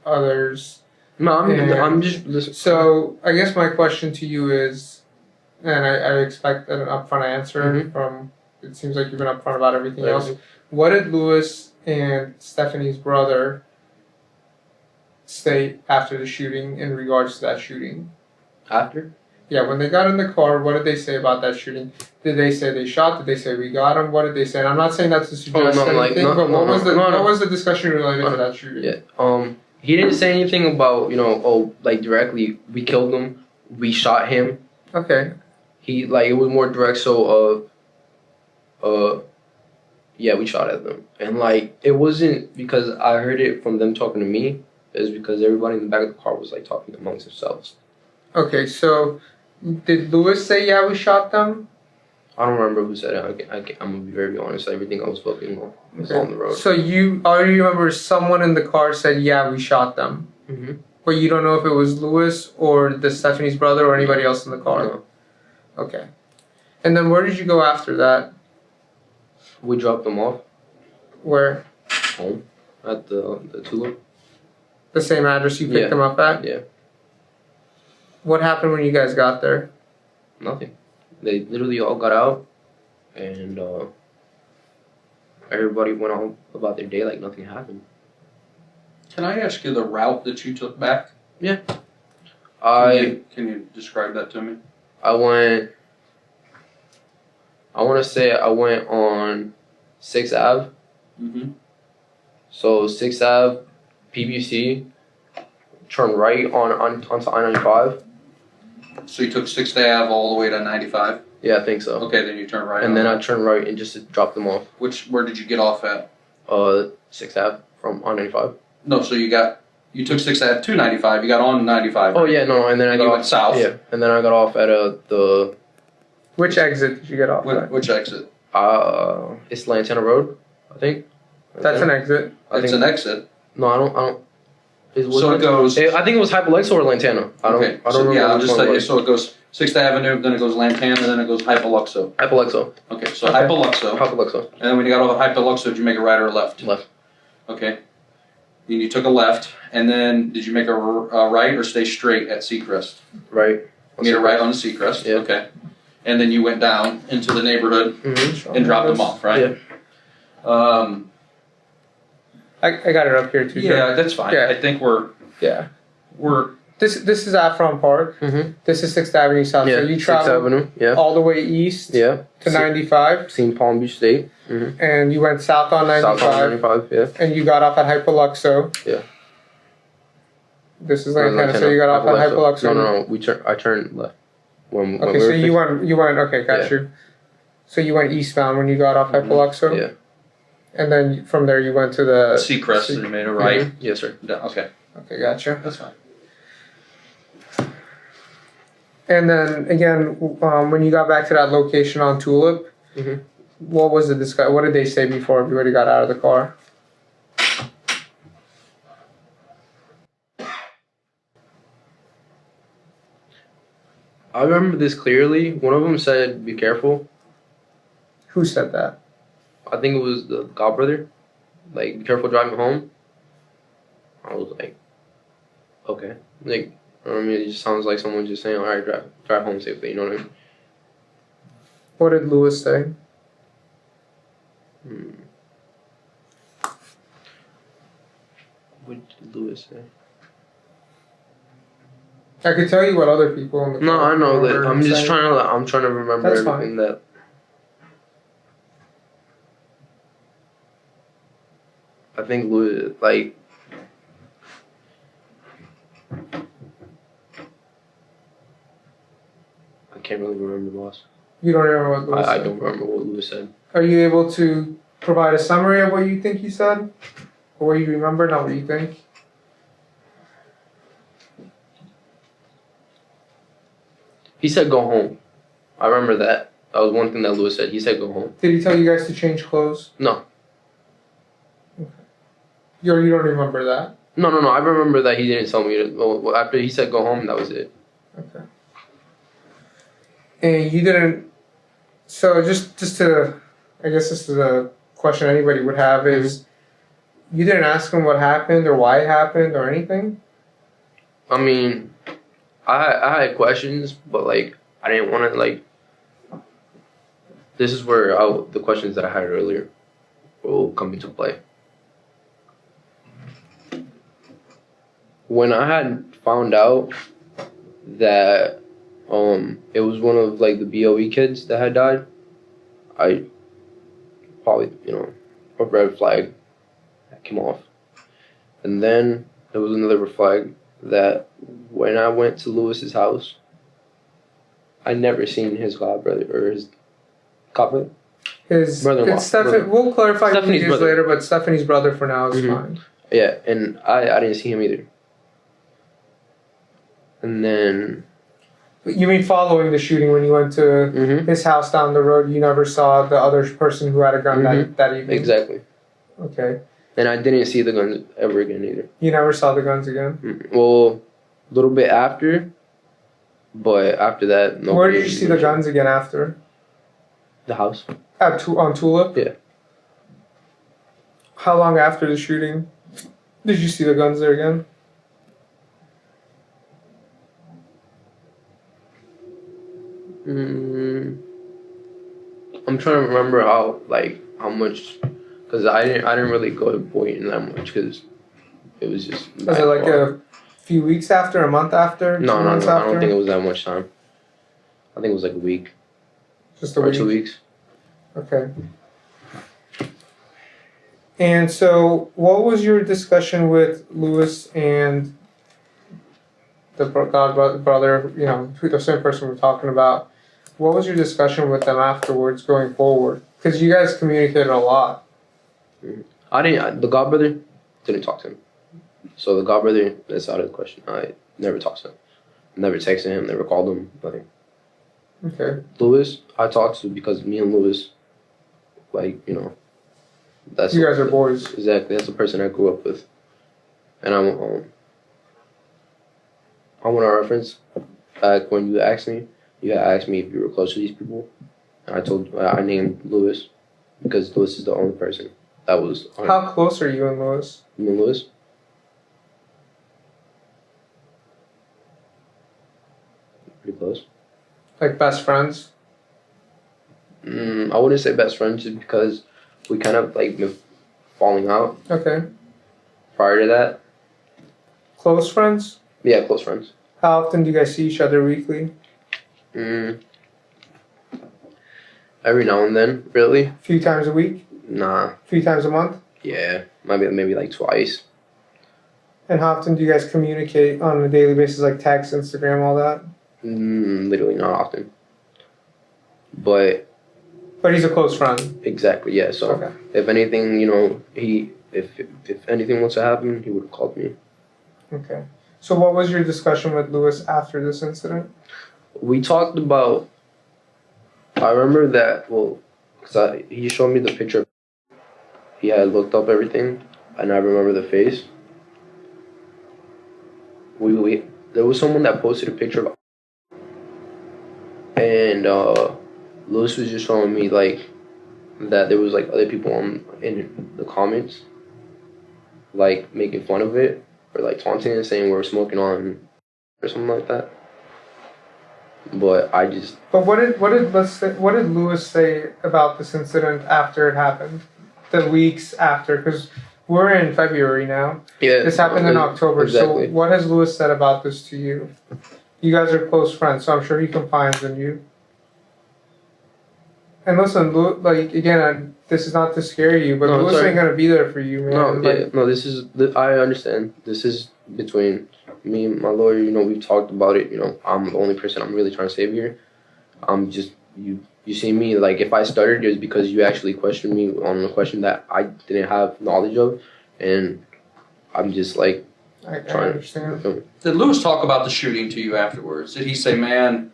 others. No, I'm just listening. So I guess my question to you is, and I expect an upfront answer from. It seems like you've been upfront about everything else. What did Lewis and Stephanie's brother say after the shooting in regards to that shooting? After? Yeah, when they got in the car, what did they say about that shooting? Did they say they shot? Did they say we got him? What did they say? And I'm not saying that to suggest anything, but what was the discussion related to that shooting? Yeah. He didn't say anything about like directly we killed him, we shot him. Okay. He like it was more direct. So yeah, we shot at them, and like it wasn't because I heard it from them talking to me. It was because everybody in the back of the car was like talking amongst themselves. Okay, so did Lewis say yeah we shot them? I don't remember who said it. I'm gonna be very honest. Everything I was focusing on was on the road. So all you remember is someone in the car said yeah we shot them. Mm-hmm. But you don't know if it was Lewis or the Stephanie's brother or anybody else in the car. No. Okay. And then where did you go after that? We dropped them off Where? home at the Tulip. The same address you picked them up at? Yeah. What happened when you guys got there? Nothing. They literally all got out, and everybody went on about their day like nothing happened. Can I ask you the route that you took back? Yeah. Can you describe that to me? I want to say I went on 6th Ave. Mm-hmm. So 6th Ave, PBC, turn right onto I-95. So you took 6th Ave all the way to 95? Yeah, I think so. Okay, then you turn right. And then I turned right and just dropped them off. Where did you get off at? 6th Ave from I-95. No, so you took 6th Ave to 95. You got on 95. Oh yeah, no, and then I got you off went south. Yeah, and then I got off at the. Which exit did you get off at? Which exit? It's Lantana Road, I think. That's an exit. It's an exit. No, I don't. So it goes. I think it was Hypoluxo or Lantana. I don't remember. Yeah, I'll just tell you. So it goes 6th Avenue, then it goes Lantana, then it goes Hypoluxo. Hypoluxo. Okay, so Hypoluxo. And then when you got off at Hypoluxo, did you make a right or a left? Left. Okay. Then you took a left, and then did you make a right or stay straight at Seacrest? Right. You made a right on Seacrest. Yeah. Okay. And then you went down into the neighborhood and dropped them off, right? Yeah. I got it up here too. Yeah, that's fine. Yeah. I think we're. Yeah. we're This is Afron Park. Mm-hmm. This is 6th Avenue South. Yeah, So you 6th traveled Avenue. Yeah. all the way east Yeah. to 95, Seen Palm Beach State. Mm-hmm. and you went south on 95, South on 95. Yeah. and you got off at Hypoluxo. Yeah. This is Lantana, so you got off at Hypoluxo. No. I turned left. When Okay, we so were you went. Okay, got Yeah. you. So you went eastbound when you got off Hypoluxo. Yeah. And then from there you went to the Seacrest and you made a right. Mhm. Yes, sir. Okay, Okay, gotcha. that's fine. And then again, when you got back to that location on Tulip, Mhm. what was the discuss? What did they say before everybody got out of the car? I remember this clearly. One of them said, "Be careful." Who said that? I think it was the godbrother. Like, "Be careful driving home." I was like, okay. Like, I mean, it just sounds like someone just saying, "All right, drive home safely." You know what I mean? What did Lewis say? What did Lewis say? I could tell you what other people in the No, car I know that. were I'm just saying. trying to remember That's everything that. I think Lewis, like. I can't really remember, boss. You don't remember what Lewis I said. don't remember what Lewis said. Are you able to provide a summary of what you think he said, or what you remember, not what you think? He said go home. I remember that. That was one thing that Lewis said. He said go home. Did he tell you guys to change clothes? No. You don't remember that? No. I remember that he didn't tell me to. Well, after he said go home, that was it. Okay. And you didn't. So just to, I guess this is a question anybody would have is, you didn't ask him what happened or why it happened or anything? I mean, I had questions, but like I didn't want to like. This is where the questions that I had earlier will come into play. When I had found out that it was one of like the BOE kids that had died, I probably, a red flag came off. And then there was another red flag that when I went to Lewis's house, I never seen his godbrother or his godbrother. His Brother-in-law. it's Stephan. We'll clarify who Stephanie's he is brother. later, but Stephanie's brother for now is Mhm. fine. Yeah, and I didn't see him either. And then You mean following the shooting when you went to mhm, his house down the road, you never saw the other person who had a gun that evening? exactly. Okay. And I didn't see the guns ever again either. You never saw the guns again? Well, a little bit after, but after that, no. Where did you see the guns again after? The house. On Tulip? Yeah. How long after the shooting did you see the guns there again? I'm trying to remember how much, because I didn't really go to Boynton that much because it was just. Was it like a few weeks after, a month after, No, 2 months I after? don't think it was that much time. I think it was like a week Just a or week. 2 weeks. Okay. And so, what was your discussion with Lewis and the brother, who the same person we're talking about? What was your discussion with them afterwards going forward? Because you guys communicated a lot. The godbrother didn't talk to him. So the godbrother, that's out of the question. I never talked to him. Never texted him, never called him, nothing. Okay. Lewis, I talked to because me and Lewis, that's You guys are boys. Exactly, that's the person I grew up with. And I want to reference back when you asked me, you had asked me if you were close to these people. And I named Lewis because Lewis is the only person that was on How close are you and Lewis? me and Lewis. Pretty close. Like best friends? I wouldn't say best friends just because we kind of been falling out Okay. prior to that. Close friends? Yeah, close friends. How often do you guys see each other weekly? Every now and then, really. A few times a week? Nah. A few times a month? Yeah, maybe like twice. And how often do you guys communicate on a daily basis, like text, Instagram, all that? Literally not often. But he's a close friend. exactly, yeah. So Okay. if anything, if anything wants to happen, he would have called me. Okay. So what was your discussion with Lewis after this incident? We talked about. I remember that. Well, because he showed me the picture. He had looked up everything, and I remember the face. There was someone that posted a picture of, and Lewis was just showing me like that there was like other people in the comments, like making fun of it or like taunting and saying we're smoking on or something like that. But I just. But what did Lewis say about this incident after it happened? The weeks after, because we're in February now. Yeah. This happened in October. Exactly. So what has Lewis said about this to you? You guys are close friends, so I'm sure he confides in you. And listen, like again, this is not to scare you, but No, Lewis sorry. ain't gonna be there for you, man. No, Like, yeah, no. I understand. This is between me and my lawyer. We've talked about it. I'm the only person I'm really trying to save here. I'm just you see me, like, if I stuttered, it was because you actually questioned me on a question that I didn't have knowledge of, and I'm just like I trying understand. to. Did Lewis talk about the shooting to you afterwards? Did he say, man,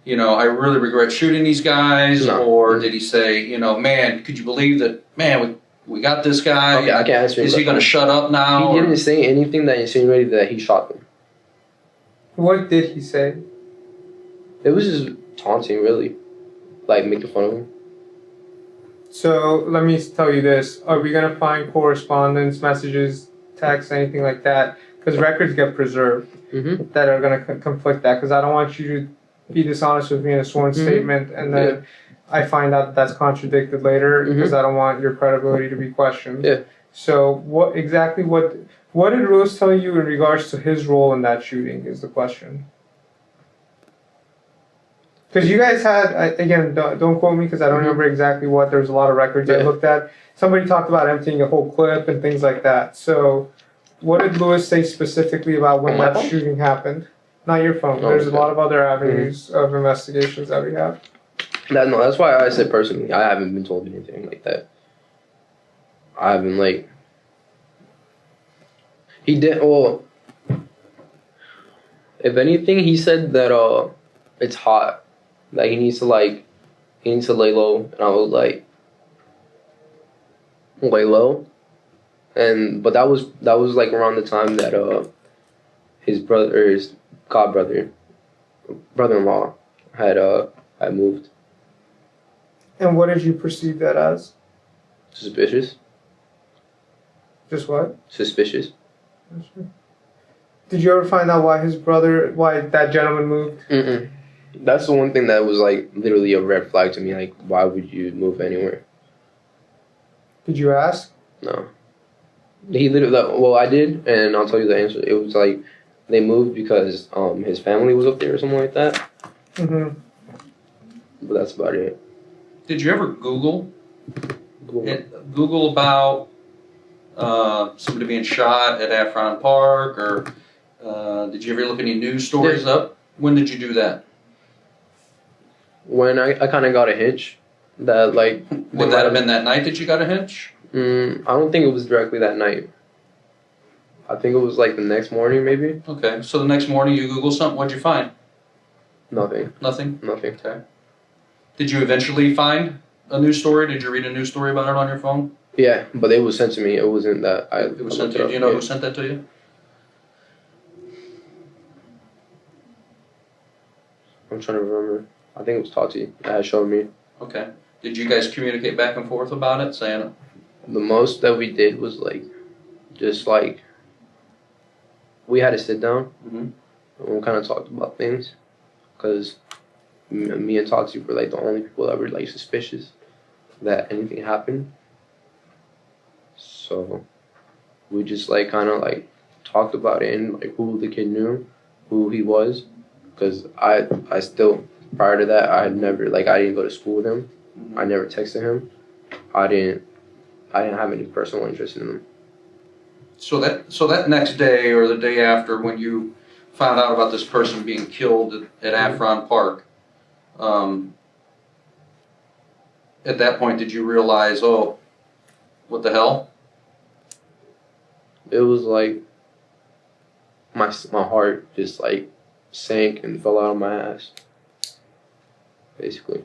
I really regret shooting these guys? No. Or did he say, man, could you believe that, man, we got this guy? Okay, I can't answer. Is he going to shut up now? He or- didn't say anything that insinuated that he shot them. What did he say? It was just taunting, really, like making fun of him. So let me tell you this: are we gonna find correspondence, messages, texts, anything like that? Because records get preserved that are gonna conflict that. Because I don't want you to be dishonest with me in a sworn statement, and then I find out that's contradicted later. Because I don't want your credibility to be questioned. Yeah. So what did Lewis tell you in regards to his role in that shooting? Is the question. Because you guys had, again, don't quote me because I don't remember exactly what. There's a lot of records I looked at. Somebody talked about emptying a whole clip and things like that. So what did Lewis say specifically about when that shooting happened? Not your phone. There's a lot of other avenues of investigations that we have. That's why I said personally, I haven't been told anything like that. I haven't, like... He did, well... If anything, he said that, it's hot. Like, he needs to lay low. And I was like, lay low? But that was like around the time that, his brother-in-law had moved. And what did you perceive that as? Suspicious. Just what? Suspicious. Did you ever find out why that gentleman moved? That's the one thing that was like literally a red flag to me. Like, why would you move anywhere? Did you ask? No. He literally, well, I did, and I'll tell you the answer. It was like they moved because his family was up there or something like that. But that's about it. Did you ever Google about somebody being shot at Afron Park, or did you ever look any news stories up? When did you do that? When I kind of got a hitch that like... Would that have been that night that you got a hitch? I don't think it was directly that night. I think it was like the next morning maybe. Okay, so the next morning you Google something, what'd you find? Nothing. Nothing? Nothing. Okay. Did you eventually find a news story? Did you read a news story about it on your phone? Yeah, but it was sent to me. It wasn't that It was sent to you. Do you know who sent that to you? I'm trying to remember. I think it was Tati that had shown me. Okay. Did you guys communicate back and forth about it, saying... The most that we did was like, just like, we had to sit down and we kind of talked about things, because me and Tati were like the only people that were like suspicious that anything happened. So we just like kind of like talked about it and like who the kid knew, who he was, because I still prior to that I didn't go to school with him. I never texted him. I didn't have any personal interest in him. So that next day or the day after, when you found out about this person being killed at Afron Park, at that point, did you realize, oh, what the hell? It was like my heart just like sank and fell out of my ass, basically.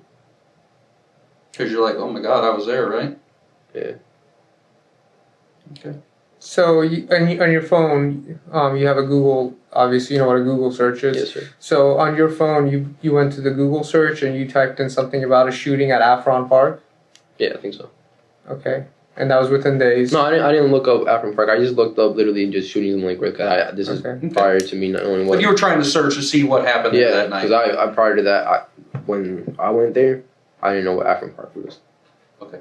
Because you're like, oh my God, I was there, right? Yeah. Okay. So on your phone, you have a Google. Obviously, you know what a Google search is. Yes, sir. So on your phone, you went to the Google search and you typed in something about a shooting at Afron Park. Yeah, I think so. Okay, and that was within days. No, I didn't look up Afron Park. I just looked up literally just shooting link. This is Okay. prior to me not knowing what. But you were trying to search to see what happened there Yeah, that night. because I prior to that, when I went there, I didn't know what Afron Park was. Okay.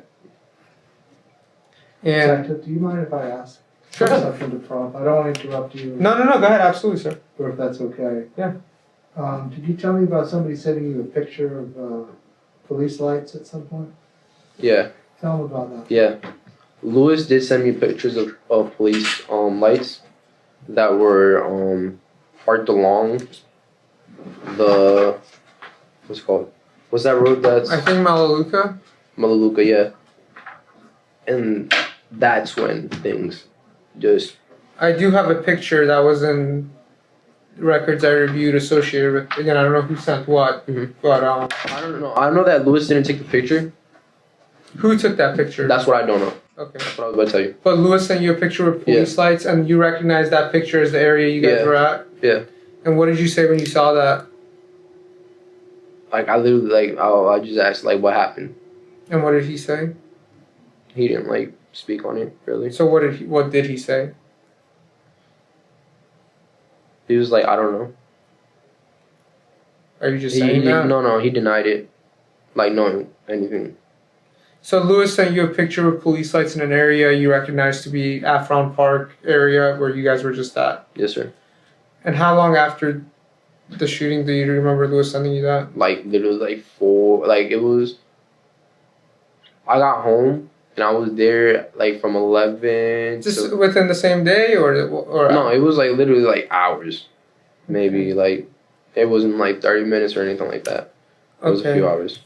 And Detective, do you mind if I ask Sure. something to prompt? I don't want to interrupt you, no, go ahead, absolutely, sir. or if that's okay. Yeah. Did you tell me about somebody sending you a picture of police lights at some point? Yeah, Tell them about that. yeah. Lewis did send me pictures of police lights that were parked along the what's it called? What's that road that's I think Malaluka. Malaluka, yeah. And that's when things just I do have a picture that was in records I reviewed associated with. Again, I don't know who sent what, Mhm. but I don't know. I know that Lewis didn't take the picture. who took that picture? That's what I don't know. Okay. That's what I was about to tell you. But Lewis sent you a picture of police lights, and you recognize that picture as the area you guys Yeah. were at. Yeah. And what did you say when you saw that? Like I literally I just asked like what happened. And what did he say? He didn't like speak on it really. So what did he say? He was like, I don't know. Are you just saying that? No, he denied it. Like knowing anything. So Lewis sent you a picture of police lights in an area you recognized to be Afron Park area where you guys were just at. Yes, sir. And how long after the shooting do you remember Lewis sending you that? Like literally like it was. I got home and I was there like from 11. Just within the same day or No, it was like literally like hours. Maybe like it wasn't like 30 minutes or anything like that. It was a few hours.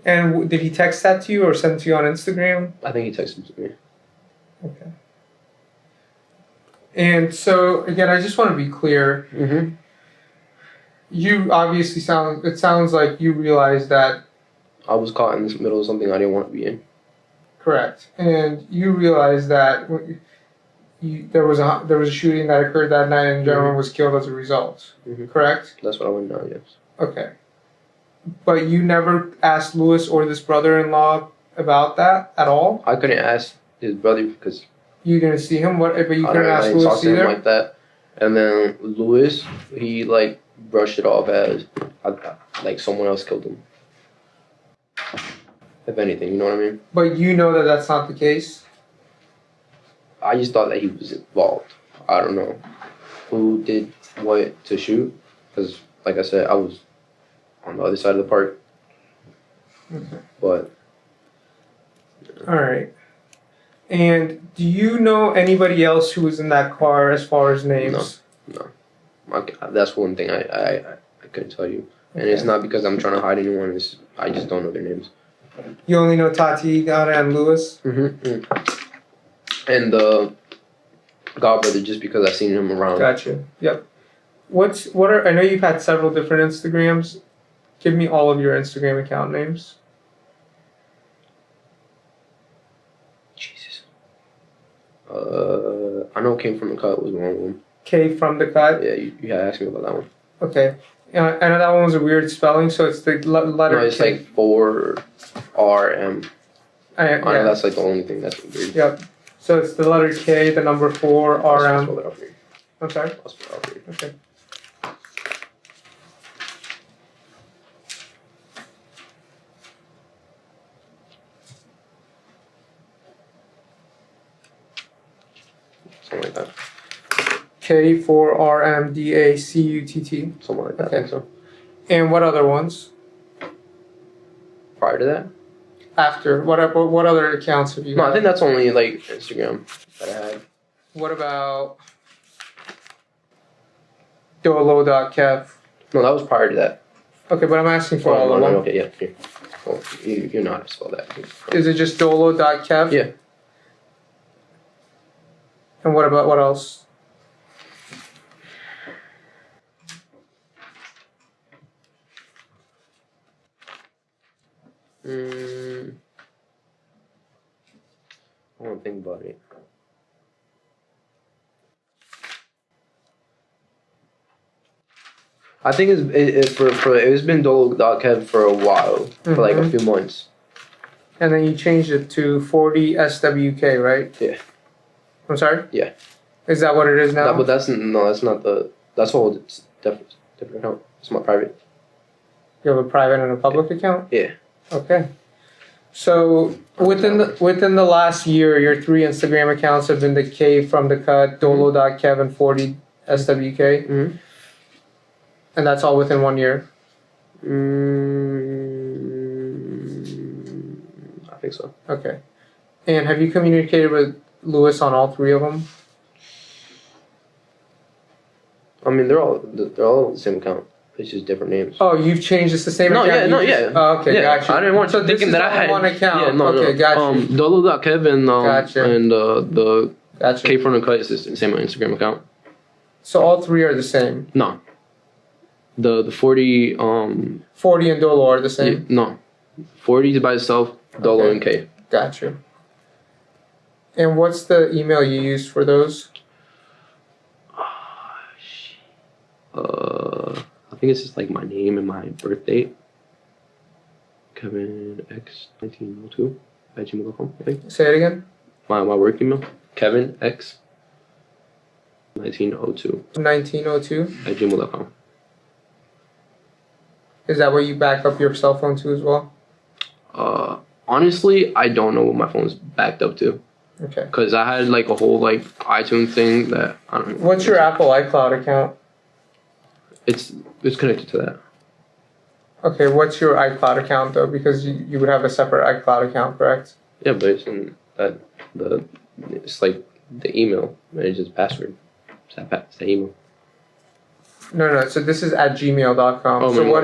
And did he text that to you or send it to you on Instagram? I think he texted to me. Okay. And so again, I just want to be clear. Mm-hmm. You obviously sounds like you realized that. I was caught in the middle of something I didn't want to be in. Correct. And you realized that there was a shooting that occurred that night and a gentleman was killed as a result. Mm-hmm. Correct? That's what I went now, yes. Okay. But you never asked Lewis or this brother-in-law about that at all? I couldn't ask his brother because You didn't see him? But you I couldn't ask didn't talk Lewis to him either? like that. And then Lewis, he like brushed it off as like someone else killed him. If anything, you know what I mean? But you know that that's not the case? I just thought that he was involved. I don't know who did what to shoot because, like I said, I was on the other side of the park. Okay. But All right. And do you know anybody else who was in that car as far as names? that's one thing I couldn't tell you. And it's not because I'm trying to hide anyone. I just don't know their names. You only know Tati, Ghana, and Lewis? Mm-hmm. And the godbrother, just because I've seen him around. Gotcha. Yep. I know you've had several different Instagrams. Give me all of your Instagram account names. Jesus. I know Came From The Cut was one of them. K from the cut. Yeah, you had asked me about that one. Okay. I know that one was a weird spelling, so it's the letter No, it's K. like 4RM. I know Yeah. that's like the only thing that's weird. Yep. So it's the letter K, the number 4, I'll RM. spell it out for you. I'm sorry? I'll spell it out for you. Okay. something like that. K4RMDACUTT. Something like that. Okay. I think so. And what other ones? Prior to that? After what other accounts have you? No, I had? think that's only like Instagram that I had. What about Dolo.kev? No, that was prior to that. Okay, but I'm asking for all of them. Okay, yeah. Here. Well, you know how to spell that. Is it just Dolo.kev? Yeah. And what else? I want to think about it. I think it's been Dolo.kev for a while, for like a few months. And then you changed it to 40 SWK, right? Yeah. I'm sorry? Yeah. Is that what it is now? But that's not the. That's all. It's different account. It's my private. You have a private and a public account? Yeah. Okay. So within the last year, your 3 Instagram accounts have been the K from the cut, Dolo.kev, and 40 SWK. Mm-hmm. And that's all within 1 year. I think so. Okay. And have you communicated with Lewis on all 3 of them? I mean, they're all the same account. It's just different names. Oh, you've changed this the same account? Yeah. Oh, okay, Yeah. gotcha. I didn't want so you thinking this is that I had one account. Yeah, no, okay, no. gotcha. Dolo.kev and Gotcha. and the Gotcha. K from the cut is the same Instagram account. So all 3 are the same. No. The 40 40 and Dolo are the same. No. 40 is by itself, Dolo Okay. and K. Gotcha. And what's the email you used for those? I think it's just like my name and my birth date. Kevin X 1902 at gmail.com. I think. Say it again. My work email. Kevin X 1902 1902. at gmail.com. Is that where you back up your cell phone to as well? Honestly, I don't know what my phone's backed up to. Okay. Cause I had like a whole like iTunes thing that I don't know. What's your Apple iCloud account? It's connected to that. Okay, what's your iCloud account though? Because you would have a separate iCloud account, correct? Yeah, but it's in that it's like the email. It's just password. It's the email. No. So this is at gmail.com. Oh, so no, what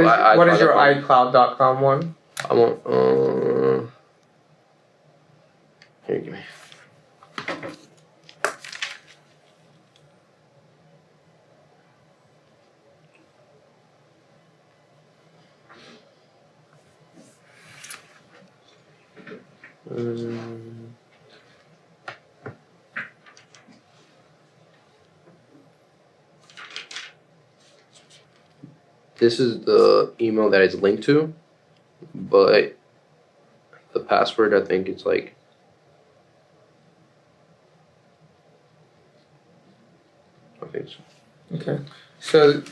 is your iCloud.com. iCloud.com one? I want here, give me. This is the email that it's linked to, but the password, I think it's like Okay. So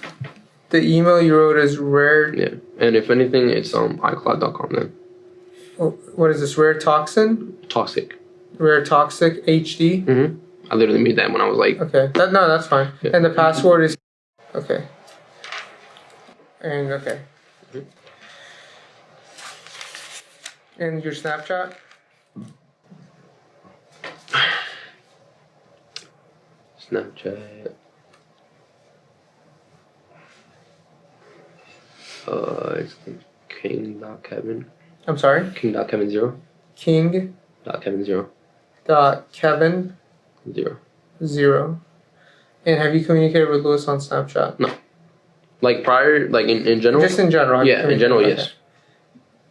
the email you wrote is rare. Yeah, and if anything, it's iCloud.com then. Oh, what is this? Rare toxin? Toxic. Rare toxic HD? Mm-hmm. I literally made that when I was like. Okay. That's fine. Yeah. And the password is okay. And okay. Mhm. And your Snapchat? Snapchat. It's King.Kevin. I'm sorry? King.Kevin0. King.Kevin0. Zero. 0. And have you communicated with Lewis on Snapchat? No. Like prior, like in general? Just in general. have you Yeah, in general, communicated? yes.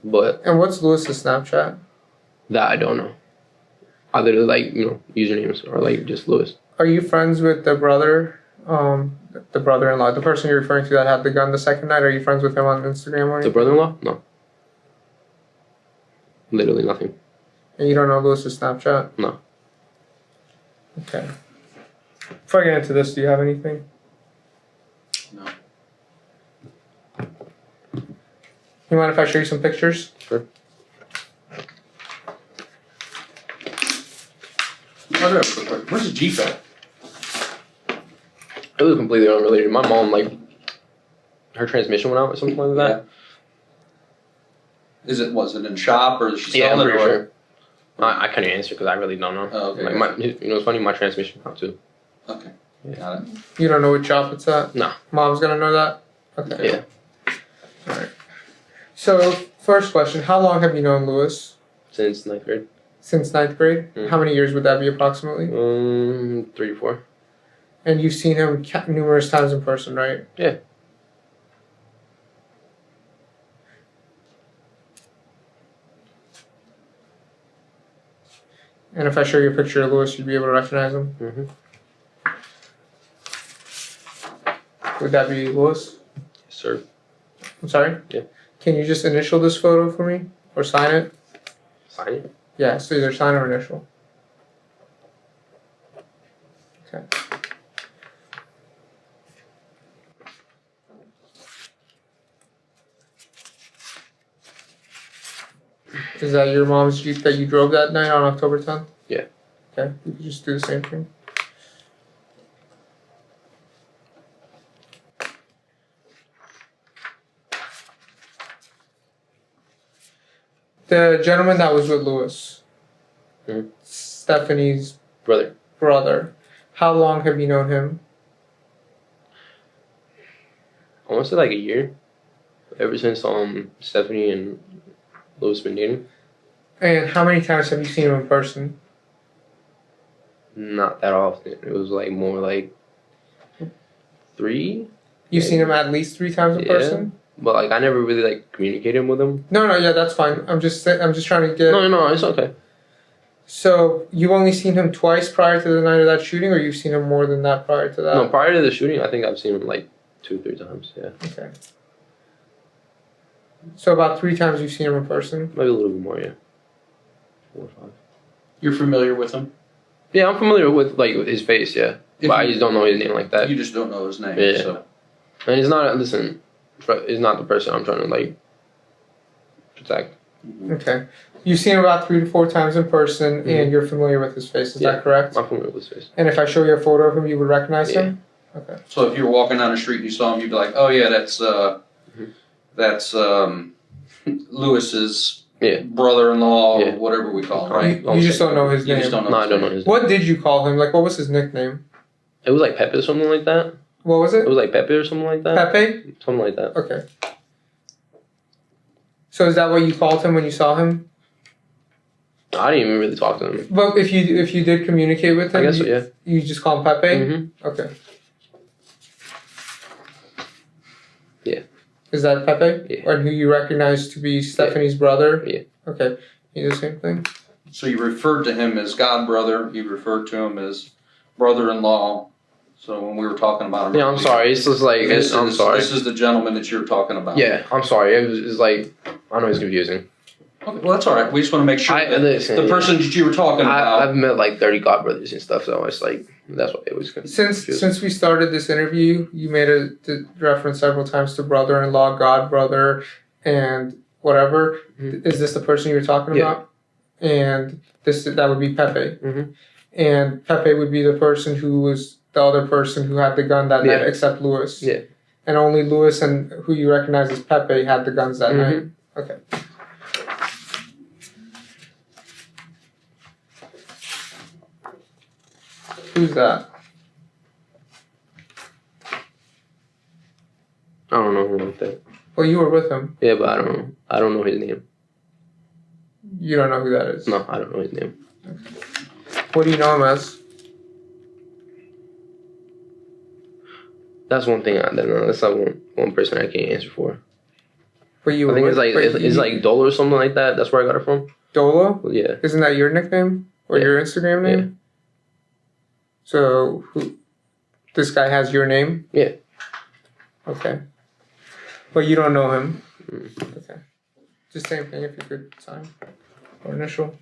But And what's Lewis's Snapchat? that I don't know. Either like, usernames or like just Lewis. Are you friends with the brother, the brother-in-law, the person you're referring to that had the gun the second night? Are you friends with him on Instagram or The anything? brother-in-law? No. Literally nothing. And you don't know Lewis's Snapchat? No. Okay. Before I get into this, do you have anything? No. You mind if I show you some pictures? Sure. Where's the Jeep at? It was completely unrelated. My mom, like, her transmission went out or something like that. Was it in shop or is she Yeah, I'm selling it? pretty Or? sure. I couldn't answer because I really don't know. Oh, okay. Like it's funny. My transmission went out too. Okay. Yeah. Got it. You don't know what shop it's at? No. Mom's gonna know that? Okay. Yeah. Alright. So, first question, how long have you known Lewis? Since 9th grade. Since 9th grade? Mm. How many years would that be approximately? 3 to 4. And you've seen him numerous times in person, right? Yeah. And if I show you a picture of Lewis, you'd be able to recognize him? Mm-hmm. Would that be Lewis? Yes, sir. I'm sorry? Yeah. Can you just initial this photo for me? Or sign it? Sign it. Yeah, so either sign or initial. Okay. Is that your mom's Jeep that you drove that night on October 10th? Yeah. Okay, you could just do the same thing. The gentleman that was with Lewis, Mhm. Stephanie's Brother. brother, how long have you known him? I want to say like a year. Ever since Stephanie and Louis been dating. And how many times have you seen him in person? Not that often. It was like more like 3. You've seen him at least 3 times in Yeah. person? But like I never really like communicated with him. No, yeah, that's fine. I'm just trying to get. No, it's okay. So you've only seen him twice prior to the night of that shooting, or you've seen him more than that prior to that? No, prior to the shooting, I think I've seen him like 2-3 times. Yeah, Okay. So about 3 times you've seen him in person. maybe a little bit more. Yeah, 4 or 5. You're familiar with him? Yeah, I'm familiar with like his face. Yeah, If but I you- just don't know his name like that. You just don't know his name. Yeah. So. And he's not. Listen, he's not the person I'm trying to like protect. Okay. You've seen him about 3 to 4 times in person, and you're familiar with his face. Is Yeah. that correct? I'm familiar with his face. And if I show you a photo of him, you would recognize Yeah. him? Okay. So if you were walking down the street and you saw him, you'd be like, "Oh yeah, that's Lewis's Yeah. brother-in-law, Yeah. or whatever we call him, I'll- right?" I'll You just say- don't know his You name. just don't know. No, his I don't know name. his name. What did you call him? Like, what was his nickname? It was like Pepe or something like that. What was It it? was like Pepe or something like that. Pepe? Something like that. Okay. So is that what you called him when you saw him? I didn't even really talk to him. But if you did communicate with him, I guess so. you, Yeah. you just call him Pepe? Mm-hmm. Okay. Yeah. Is that Pepe? Yeah. And who you recognize to be Stephanie's brother? Yeah. Okay. You do the same thing? So you referred to him as godbrother. You referred to him as brother-in-law. So when we were talking about him, Yeah, I'm sorry. It's just like I'm sorry. This is the gentleman that you're talking about. Yeah, I'm sorry. It's like I know it's confusing. Okay, well, that's all right. We just want to make sure that listen, the person that you were talking about. I've met like 30 godbrothers and stuff, so it's like that's why it was confusing. Since we started this interview, you made a reference several times to brother-in-law, godbrother, and whatever. Mhm. Is this the person you were talking Yeah. about? And that would be Pepe. Mhm. And Pepe would be the person who was the other person who had the gun that Yeah. night, except Lewis. Yeah. And only Lewis and who you recognize as Pepe had the guns that Mhm. night. Okay. Who's that? I don't know him like that. Well, you were with him. Yeah, but I don't know. I don't know his name. You don't know who that is. No, I don't know his name. What do you know him as? That's one thing. That's like one person I can't answer for. But you I were think with, it's like Dolo or something like that. That's where I got it from. Dolo? Well, yeah. Isn't that your nickname or Yeah. your Instagram name? Yeah. So this guy has your name? Yeah. Okay. But you don't know him? Mm. Okay. Just same thing if you could sign or initial.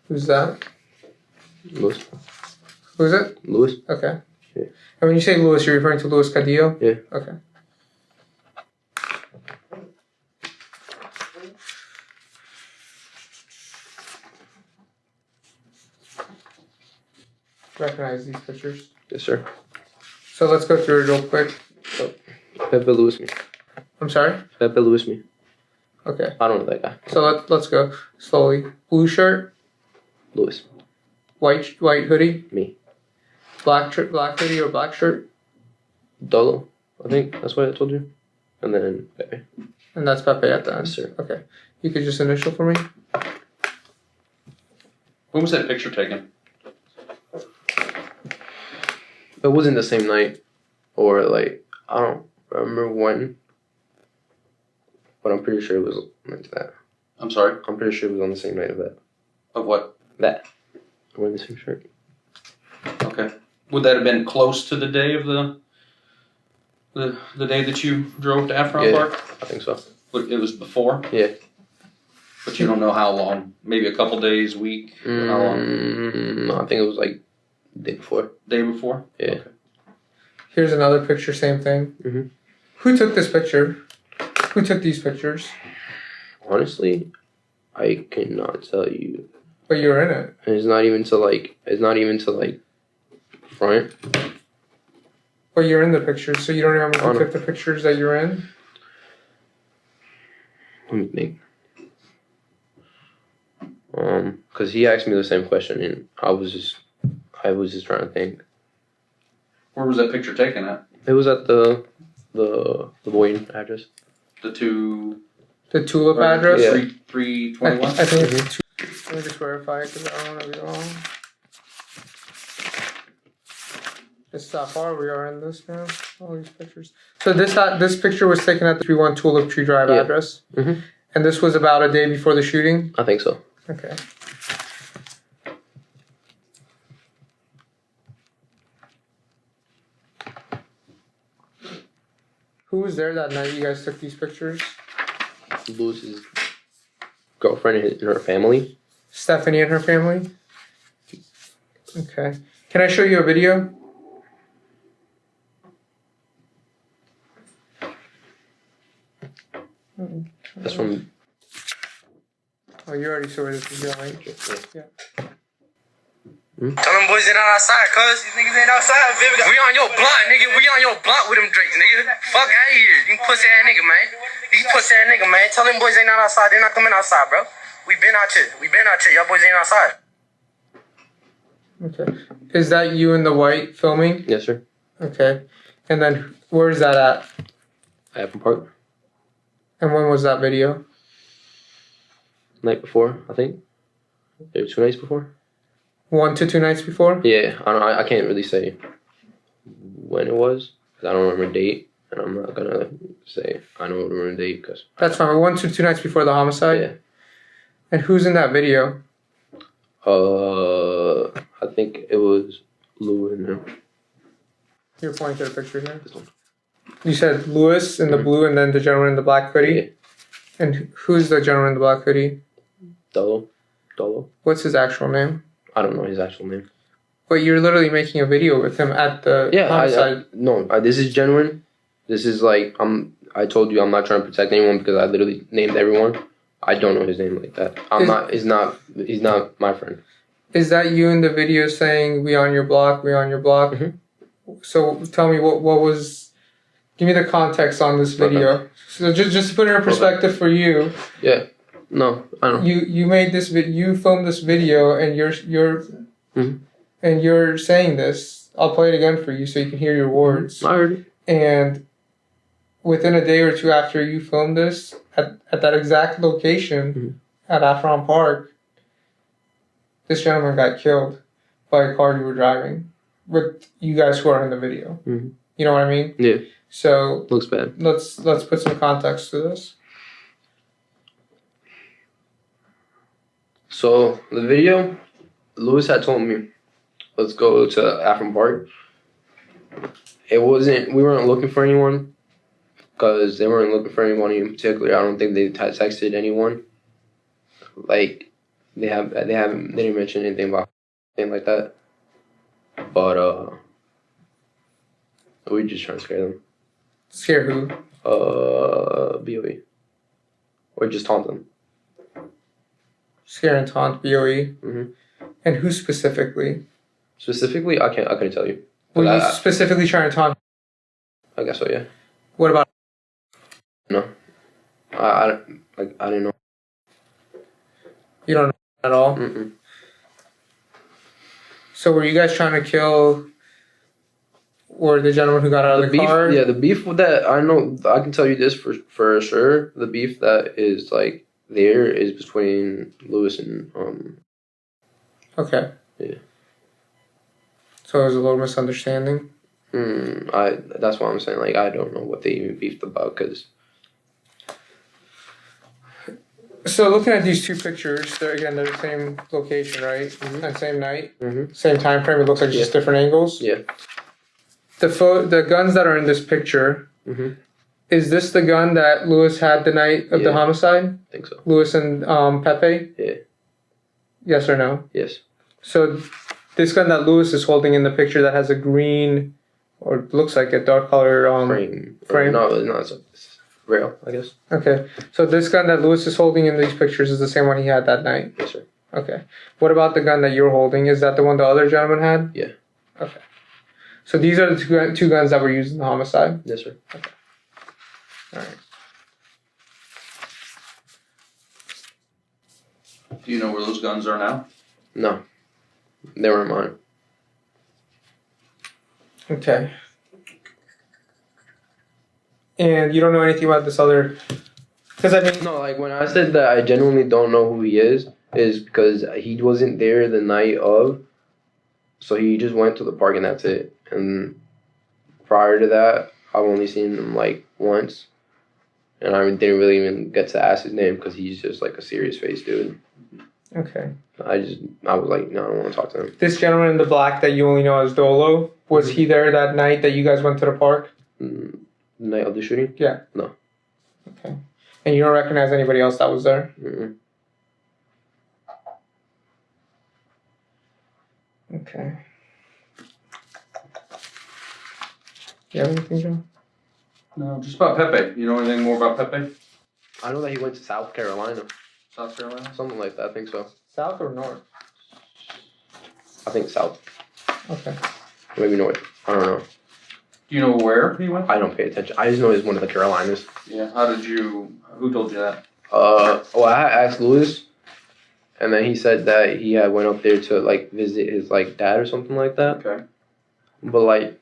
Who's that? Lewis. Who's it? Lewis. Okay. Yeah. And when you say Lewis, you're referring to Lewis Cadillo? Yeah. Okay. recognize these pictures? Yes, sir. So let's go through it real quick. Pepe Lewis me. I'm sorry? Pepe Lewis me. Okay. I don't know that guy. So let's go slowly. Blue shirt, Lewis. white hoodie, Me. black hoodie or black shirt, Dolo. I think that's what I told you. And then Pepe. and that's Pepe at the end. Yes, sir. Okay. You could just initial for me. When was that picture taken? It wasn't the same night, or like I don't remember when, but I'm pretty sure it was like that. I'm sorry. I'm pretty sure it was on the same night of that. Of what? That. Wearing the same shirt. Okay. Would that have been close to the day of the day that you drove to Afron Yeah. Park? I think so. It was before? Yeah. But you don't know how long. Maybe a couple days, week, or how long? No, I think it was like the day before. Day before? Yeah. Okay. Here's another picture, same thing. Mhm. Who took this picture? Who took these pictures? Honestly, I cannot tell you. But you were in it. And it's not even to like front. But you're in the pictures, so you don't remember who Oh, no. took the pictures that you're in? Let me think. Because he asked me the same question, and I was just trying to think. Where was that picture taken at? It was at the Boyne address. The two... The Tulip address? Yeah. 321? I think it's two. Let me just verify because I don't want to be wrong. This is how far we are in this now. All these pictures. So this picture was taken at the 31 Tulip Tree Drive Yeah. address? Mhm. And this was about a day before the shooting? I think so. Okay. Who was there that night you guys took these pictures? Lewis's girlfriend and her family. Stephanie and her family? Okay. Can I show you a video? That's from. Oh, you already saw where this is going. Yeah. Tell them boys they not outside, cuz. These niggas ain't outside, baby. We on your block, nigga. We on your block with them Drakes, nigga. Fuck out of here. You pussy ass nigga, man. You pussy ass nigga, man. Tell them boys they not outside. They not coming outside, bro. We been out here. Y'all boys ain't outside. Okay. Is that you in the white filming? Yes, sir. Okay. And then where is that at? Afron Park. And when was that video? Night before, I think. Maybe 2 nights before. 1 to 2 nights before? Yeah, I don't. I can't really say when it was because I don't remember the date, and I'm not gonna say I don't remember the date because. That's fine. 1 to 2 nights before the homicide? Yeah. And who's in that video? I think it was Lou and him. You're pointing to the picture here. This one. You said Lewis in the blue and then the gentleman in the black hoodie? Yeah. And who's the gentleman in the black hoodie? Dolo. What's his actual name? I don't know his actual name. But you're literally making a video with him at the homicide. This is genuine. This is like I told you I'm not trying to protect anyone because I literally named everyone. I don't know his name like that. He's not my friend. Is that you in the video saying we on your block, we on your block? Mhm. So tell me what was. Give me the context on this video. Okay. So just to put it in perspective for you. Yeah. No, I don't. You made this you filmed this video and you're Mhm. and you're saying this. I'll play it again for you so you can hear your words. I heard it. And within a day or two after you filmed this, at that exact location at Afron Park, this gentleman got killed by a car you were driving with you guys who are in the video. Mhm. You know what I mean? Yeah. So Looks bad. let's put some context to this. So the video, Lewis had told me, let's go to Afron Park. We weren't looking for anyone because they weren't looking for anyone in particular. I don't think they had texted anyone. Like they didn't mention anything about anything like that. But we just trying to scare them. Scare who? BOE. Or just taunt them. Scare and taunt BOE. Mhm. And who specifically? Specifically, I couldn't tell you. Were But you specifically trying to talk? I guess so, yeah. What about? No. I didn't know. You don't know at all. Mm-mm. So were you guys trying to kill? Or the gentleman who got out of the beef, car? Yeah, the beef that I know, I can tell you this for sure. The beef that is like there is between Lewis and Okay. Yeah. So it was a little misunderstanding. That's why I'm saying like I don't know what they even beefed about because. So looking at these two pictures, they're the same location, right? Mm-hmm. And same night, Mm-hmm. same time frame. It looks like just different angles. Yeah. The guns that are in this picture. Mm-hmm. Is this the gun that Lewis had the night of the homicide? I think so. Lewis and Pepe? Yeah. Yes or no? Yes. So this gun that Lewis is holding in the picture that has a green, or looks like a dark color frame. No, it's rail, I guess. Okay. So this gun that Lewis is holding in these pictures is the same one he had that night? Yes, sir. Okay. What about the gun that you're holding? Is that the one the other gentleman had? Yeah. Okay. So these are the two guns that were used in the homicide? Yes, sir. Okay. All right. Do you know where those guns are now? No. They weren't mine. Okay. And you don't know anything about this other... Because I mean... No, like when I said that I genuinely don't know who he is because he wasn't there the night of. So he just went to the park and that's it. And prior to that, I've only seen him like once. And I didn't really even get to ask his name because he's just like a serious face dude. Okay. I was like, no, I don't want to talk to him. This gentleman in the black that you only know as Dolo, was he there that night that you guys went to the park? The night of the shooting? Yeah. No. Okay. And you don't recognize anybody else that was there? Mm-mm. Okay. You have anything, John? No, just about Pepe. You know anything more about Pepe? I know that he went to South Carolina. South Carolina? Something like that, I think so. South or north? I think South. Okay. Maybe North. I don't know. Do you know where he went? I don't pay attention. I just know he's one of the Carolinas. Yeah. Who told you that? Well, I asked Lewis, and then he said that he had went up there to like visit his like dad or something like that. Okay. But like,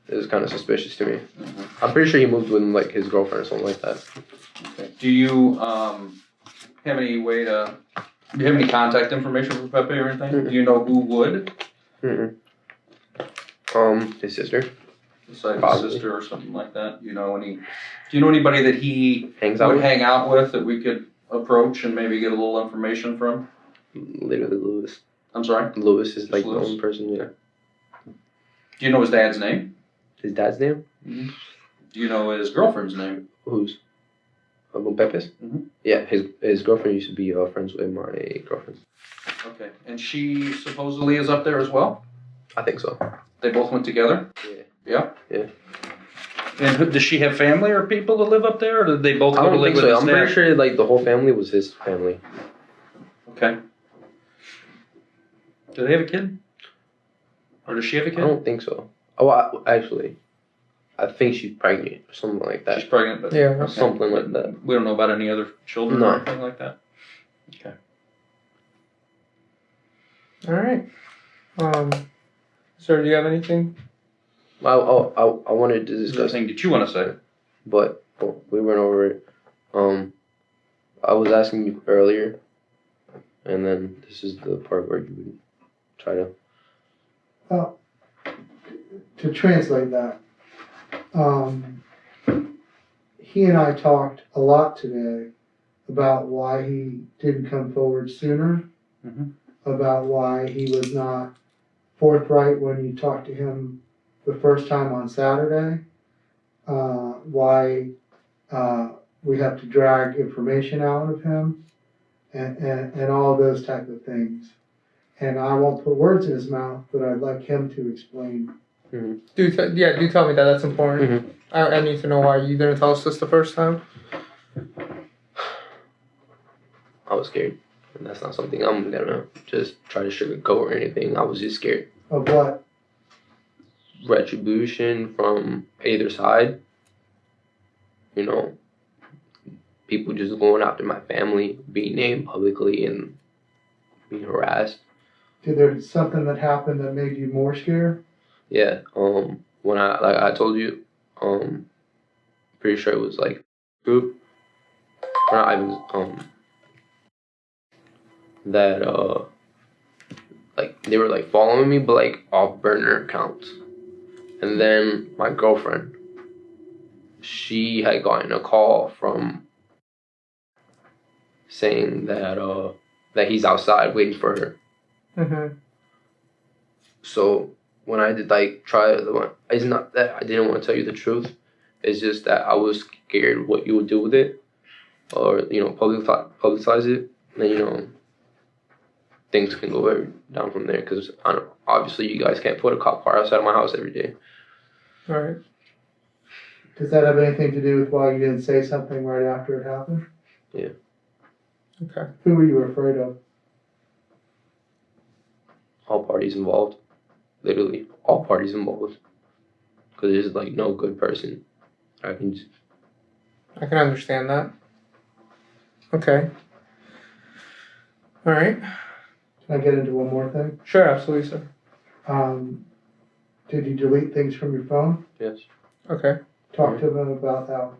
it was kind of suspicious to me. Mm-hmm. I'm pretty sure he moved with like his girlfriend or something like that. Okay. Do you have any way to? Do you have any contact information for Pepe or anything? Mm-mm. Do you know who would? Mm-mm. His sister. Besides Probably. his sister or something like that. Do you know anybody that he Hangs out would with? hang out with that we could approach and maybe get a little information from? Literally Lewis. I'm sorry? Lewis is Just like Lewis? the only person. Yeah. Do you know his dad's name? His dad's name? Mm-hmm. Do you know his girlfriend's name? Who's? Pepe's? Mhm. Yeah, his girlfriend used to be friends with my girlfriend. Okay. And she supposedly is up there as well? I think so. They both went together? Yeah. Yeah? Yeah. And does she have family or people that live up there, or did they both I go to don't live think with so. his I'm dad? pretty sure like the whole family was his family. Okay. Do they have a kid? Or does she have a I kid? don't think so. Oh, actually, I think she's pregnant or something like that. She's pregnant, but Yeah. okay. Something like that. We don't know about any other children No. or anything like that. Okay. All right. Sir, do you have anything? I wanted to Is there discuss, anything that you want to say? but we went over it. I was asking you earlier, and then this is the part where you would try to. To translate that, he and I talked a lot today about why he didn't come forward sooner, Mhm. about why he was not forthright when you talked to him the first time on Saturday, why we have to drag information out of him, and all those type of things. And I won't put words in his mouth, but I'd like him to explain. Do tell me that. That's important. I need to know why you didn't tell us this the first time. I was scared. And that's not something I'm gonna just try to sugarcoat or anything. I was just scared. Of what? Retribution from either side. You know, people just going after my family, being named publicly and being harassed. Did there something that happened that made you more scared? Yeah. When I told you, pretty sure it was like group. Or not even that like they were like following me, but like off burner accounts. And then my girlfriend, she had gotten a call from saying that that he's outside waiting for her. Mm-hmm. So when I did like try, it's not that I didn't want to tell you the truth. It's just that I was scared what you would do with it, or publicize it. And then things can go down from there. Because obviously you guys can't put a cop car outside of my house every day. All right. Does that have anything to do with why you didn't say something right after it happened? Yeah. Okay. Who were you afraid of? All parties involved. Literally, all parties involved. Because there's like no good person. I can understand that. Okay. All right. Can I get into one more thing? Sure, absolutely, sir. Did you delete things from your phone? Yes. Okay. Talk to them about how.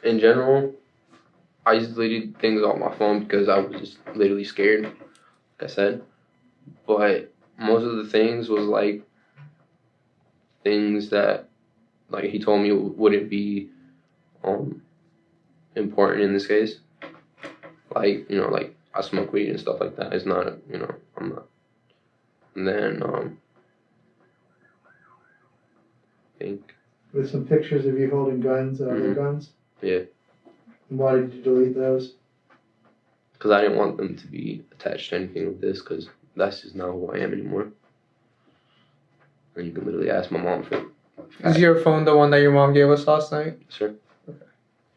In general, I just deleted things off my phone because I was just literally scared, like I said. But most of the things was like things that like he told me wouldn't be important in this case. Like, like I smoke weed and stuff like that. It's not, I'm not. And then I think With some pictures of you holding guns and other guns? Yeah. And why did you delete those? Because I didn't want them to be attached to anything with this, because that's just not who I am anymore. And you can literally ask my mom for it. Is your phone the one that your mom gave us last night? Sir? Okay.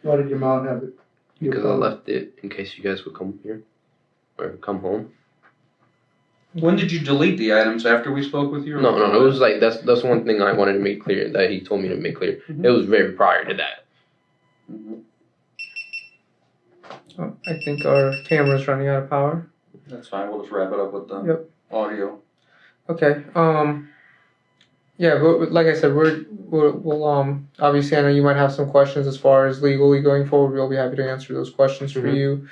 Why did your mom have it? Because I left it in case you guys would come here. Or come home. When did you delete the items? After we spoke with you? No. It was like, that's one thing I wanted to make clear, that he told me to make clear. Mm-hmm. It was very prior to that. Mm-hmm. Oh, I think our camera's running out of power. That's fine. We'll just wrap it up with the audio. Okay. Yeah, but like I said, we'll obviously I know you might have some questions as far as legally going forward. We'll be happy to answer those questions for you.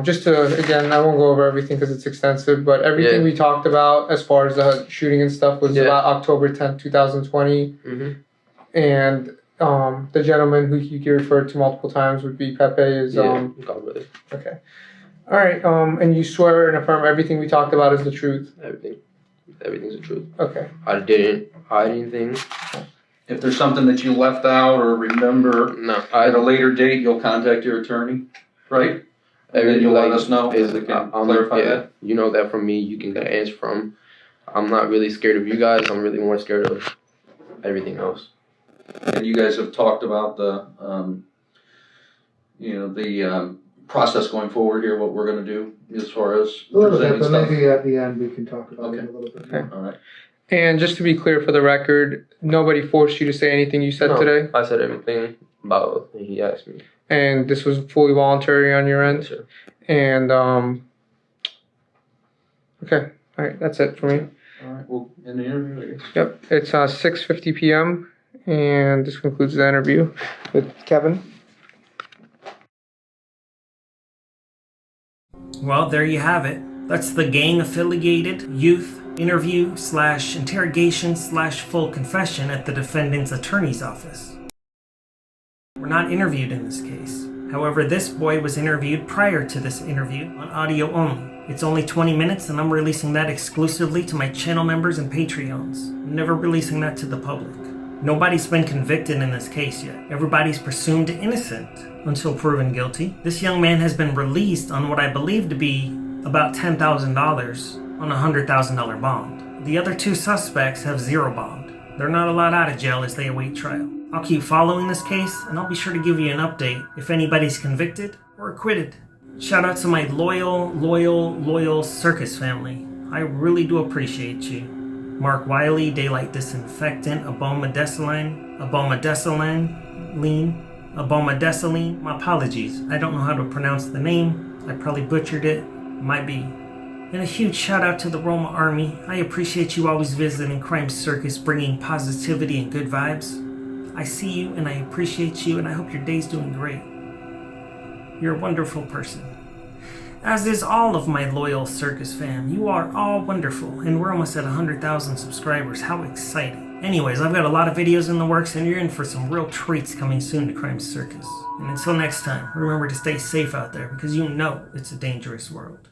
Just to, again, I won't go over everything because it's extensive, but everything we talked about as far as the shooting and stuff was about October 10th, 2020. Mm-hmm. And the gentleman who you referred to multiple times would be Pepe is God, okay. All right. And you swear and affirm everything we talked about is the truth. Everything's the truth. Okay. I didn't hide anything. If there's something that you left out or remember at a later date, you'll contact your attorney, right? And then you'll let us know. Clarify that. You know that from me, you can get an answer from. I'm not really scared of you guys. I'm really more scared of everything else. And you guys have talked about the, the process going forward here, what we're going to do as far as a little bit, presenting but stuff. maybe at the end we can talk about it a little bit. Okay. All right. And just to be clear for the record, nobody forced you to say anything you said today? I said everything about what he asked me. And this was fully voluntary on your end? Yes, sir. And, okay. All right, that's it for me. All right. Well, in the interview, I guess. Yep, it's 6:50 p.m. and this concludes the interview with Kevin. Well, there you have it. That's the gang-affiliated youth interview / interrogation / full confession at the defendant's attorney's office. We're not interviewed in this case. However, this boy was interviewed prior to this interview on audio only. It's only 20 minutes and I'm releasing that exclusively to my channel members and Patreons. I'm never releasing that to the public. Nobody's been convicted in this case yet. Everybody's presumed innocent until proven guilty. This young man has been released on what I believe to be about $10,000 on a $100,000 bond. The other two suspects have zero bond. They're not allowed out of jail as they await trial. I'll keep following this case and I'll be sure to give you an update if anybody's convicted or acquitted. Shout out to my loyal Circus family. I really do appreciate you. Mark Wiley, Daylight Disinfectant, Abomadesaline, my apologies. I don't know how to pronounce the name. I probably butchered it. Might be. And a huge shout out to the Roma Army. I appreciate you always visiting Crime Circus, bringing positivity and good vibes. I see you and I appreciate you, and I hope your day's doing great. You're a wonderful person. As is all of my loyal Circus fam. You are all wonderful, and we're almost at 100,000 subscribers. How exciting. Anyways, I've got a lot of videos in the works, and you're in for some real treats coming soon to Crime Circus. And until next time, remember to stay safe out there, because you know it's a dangerous world.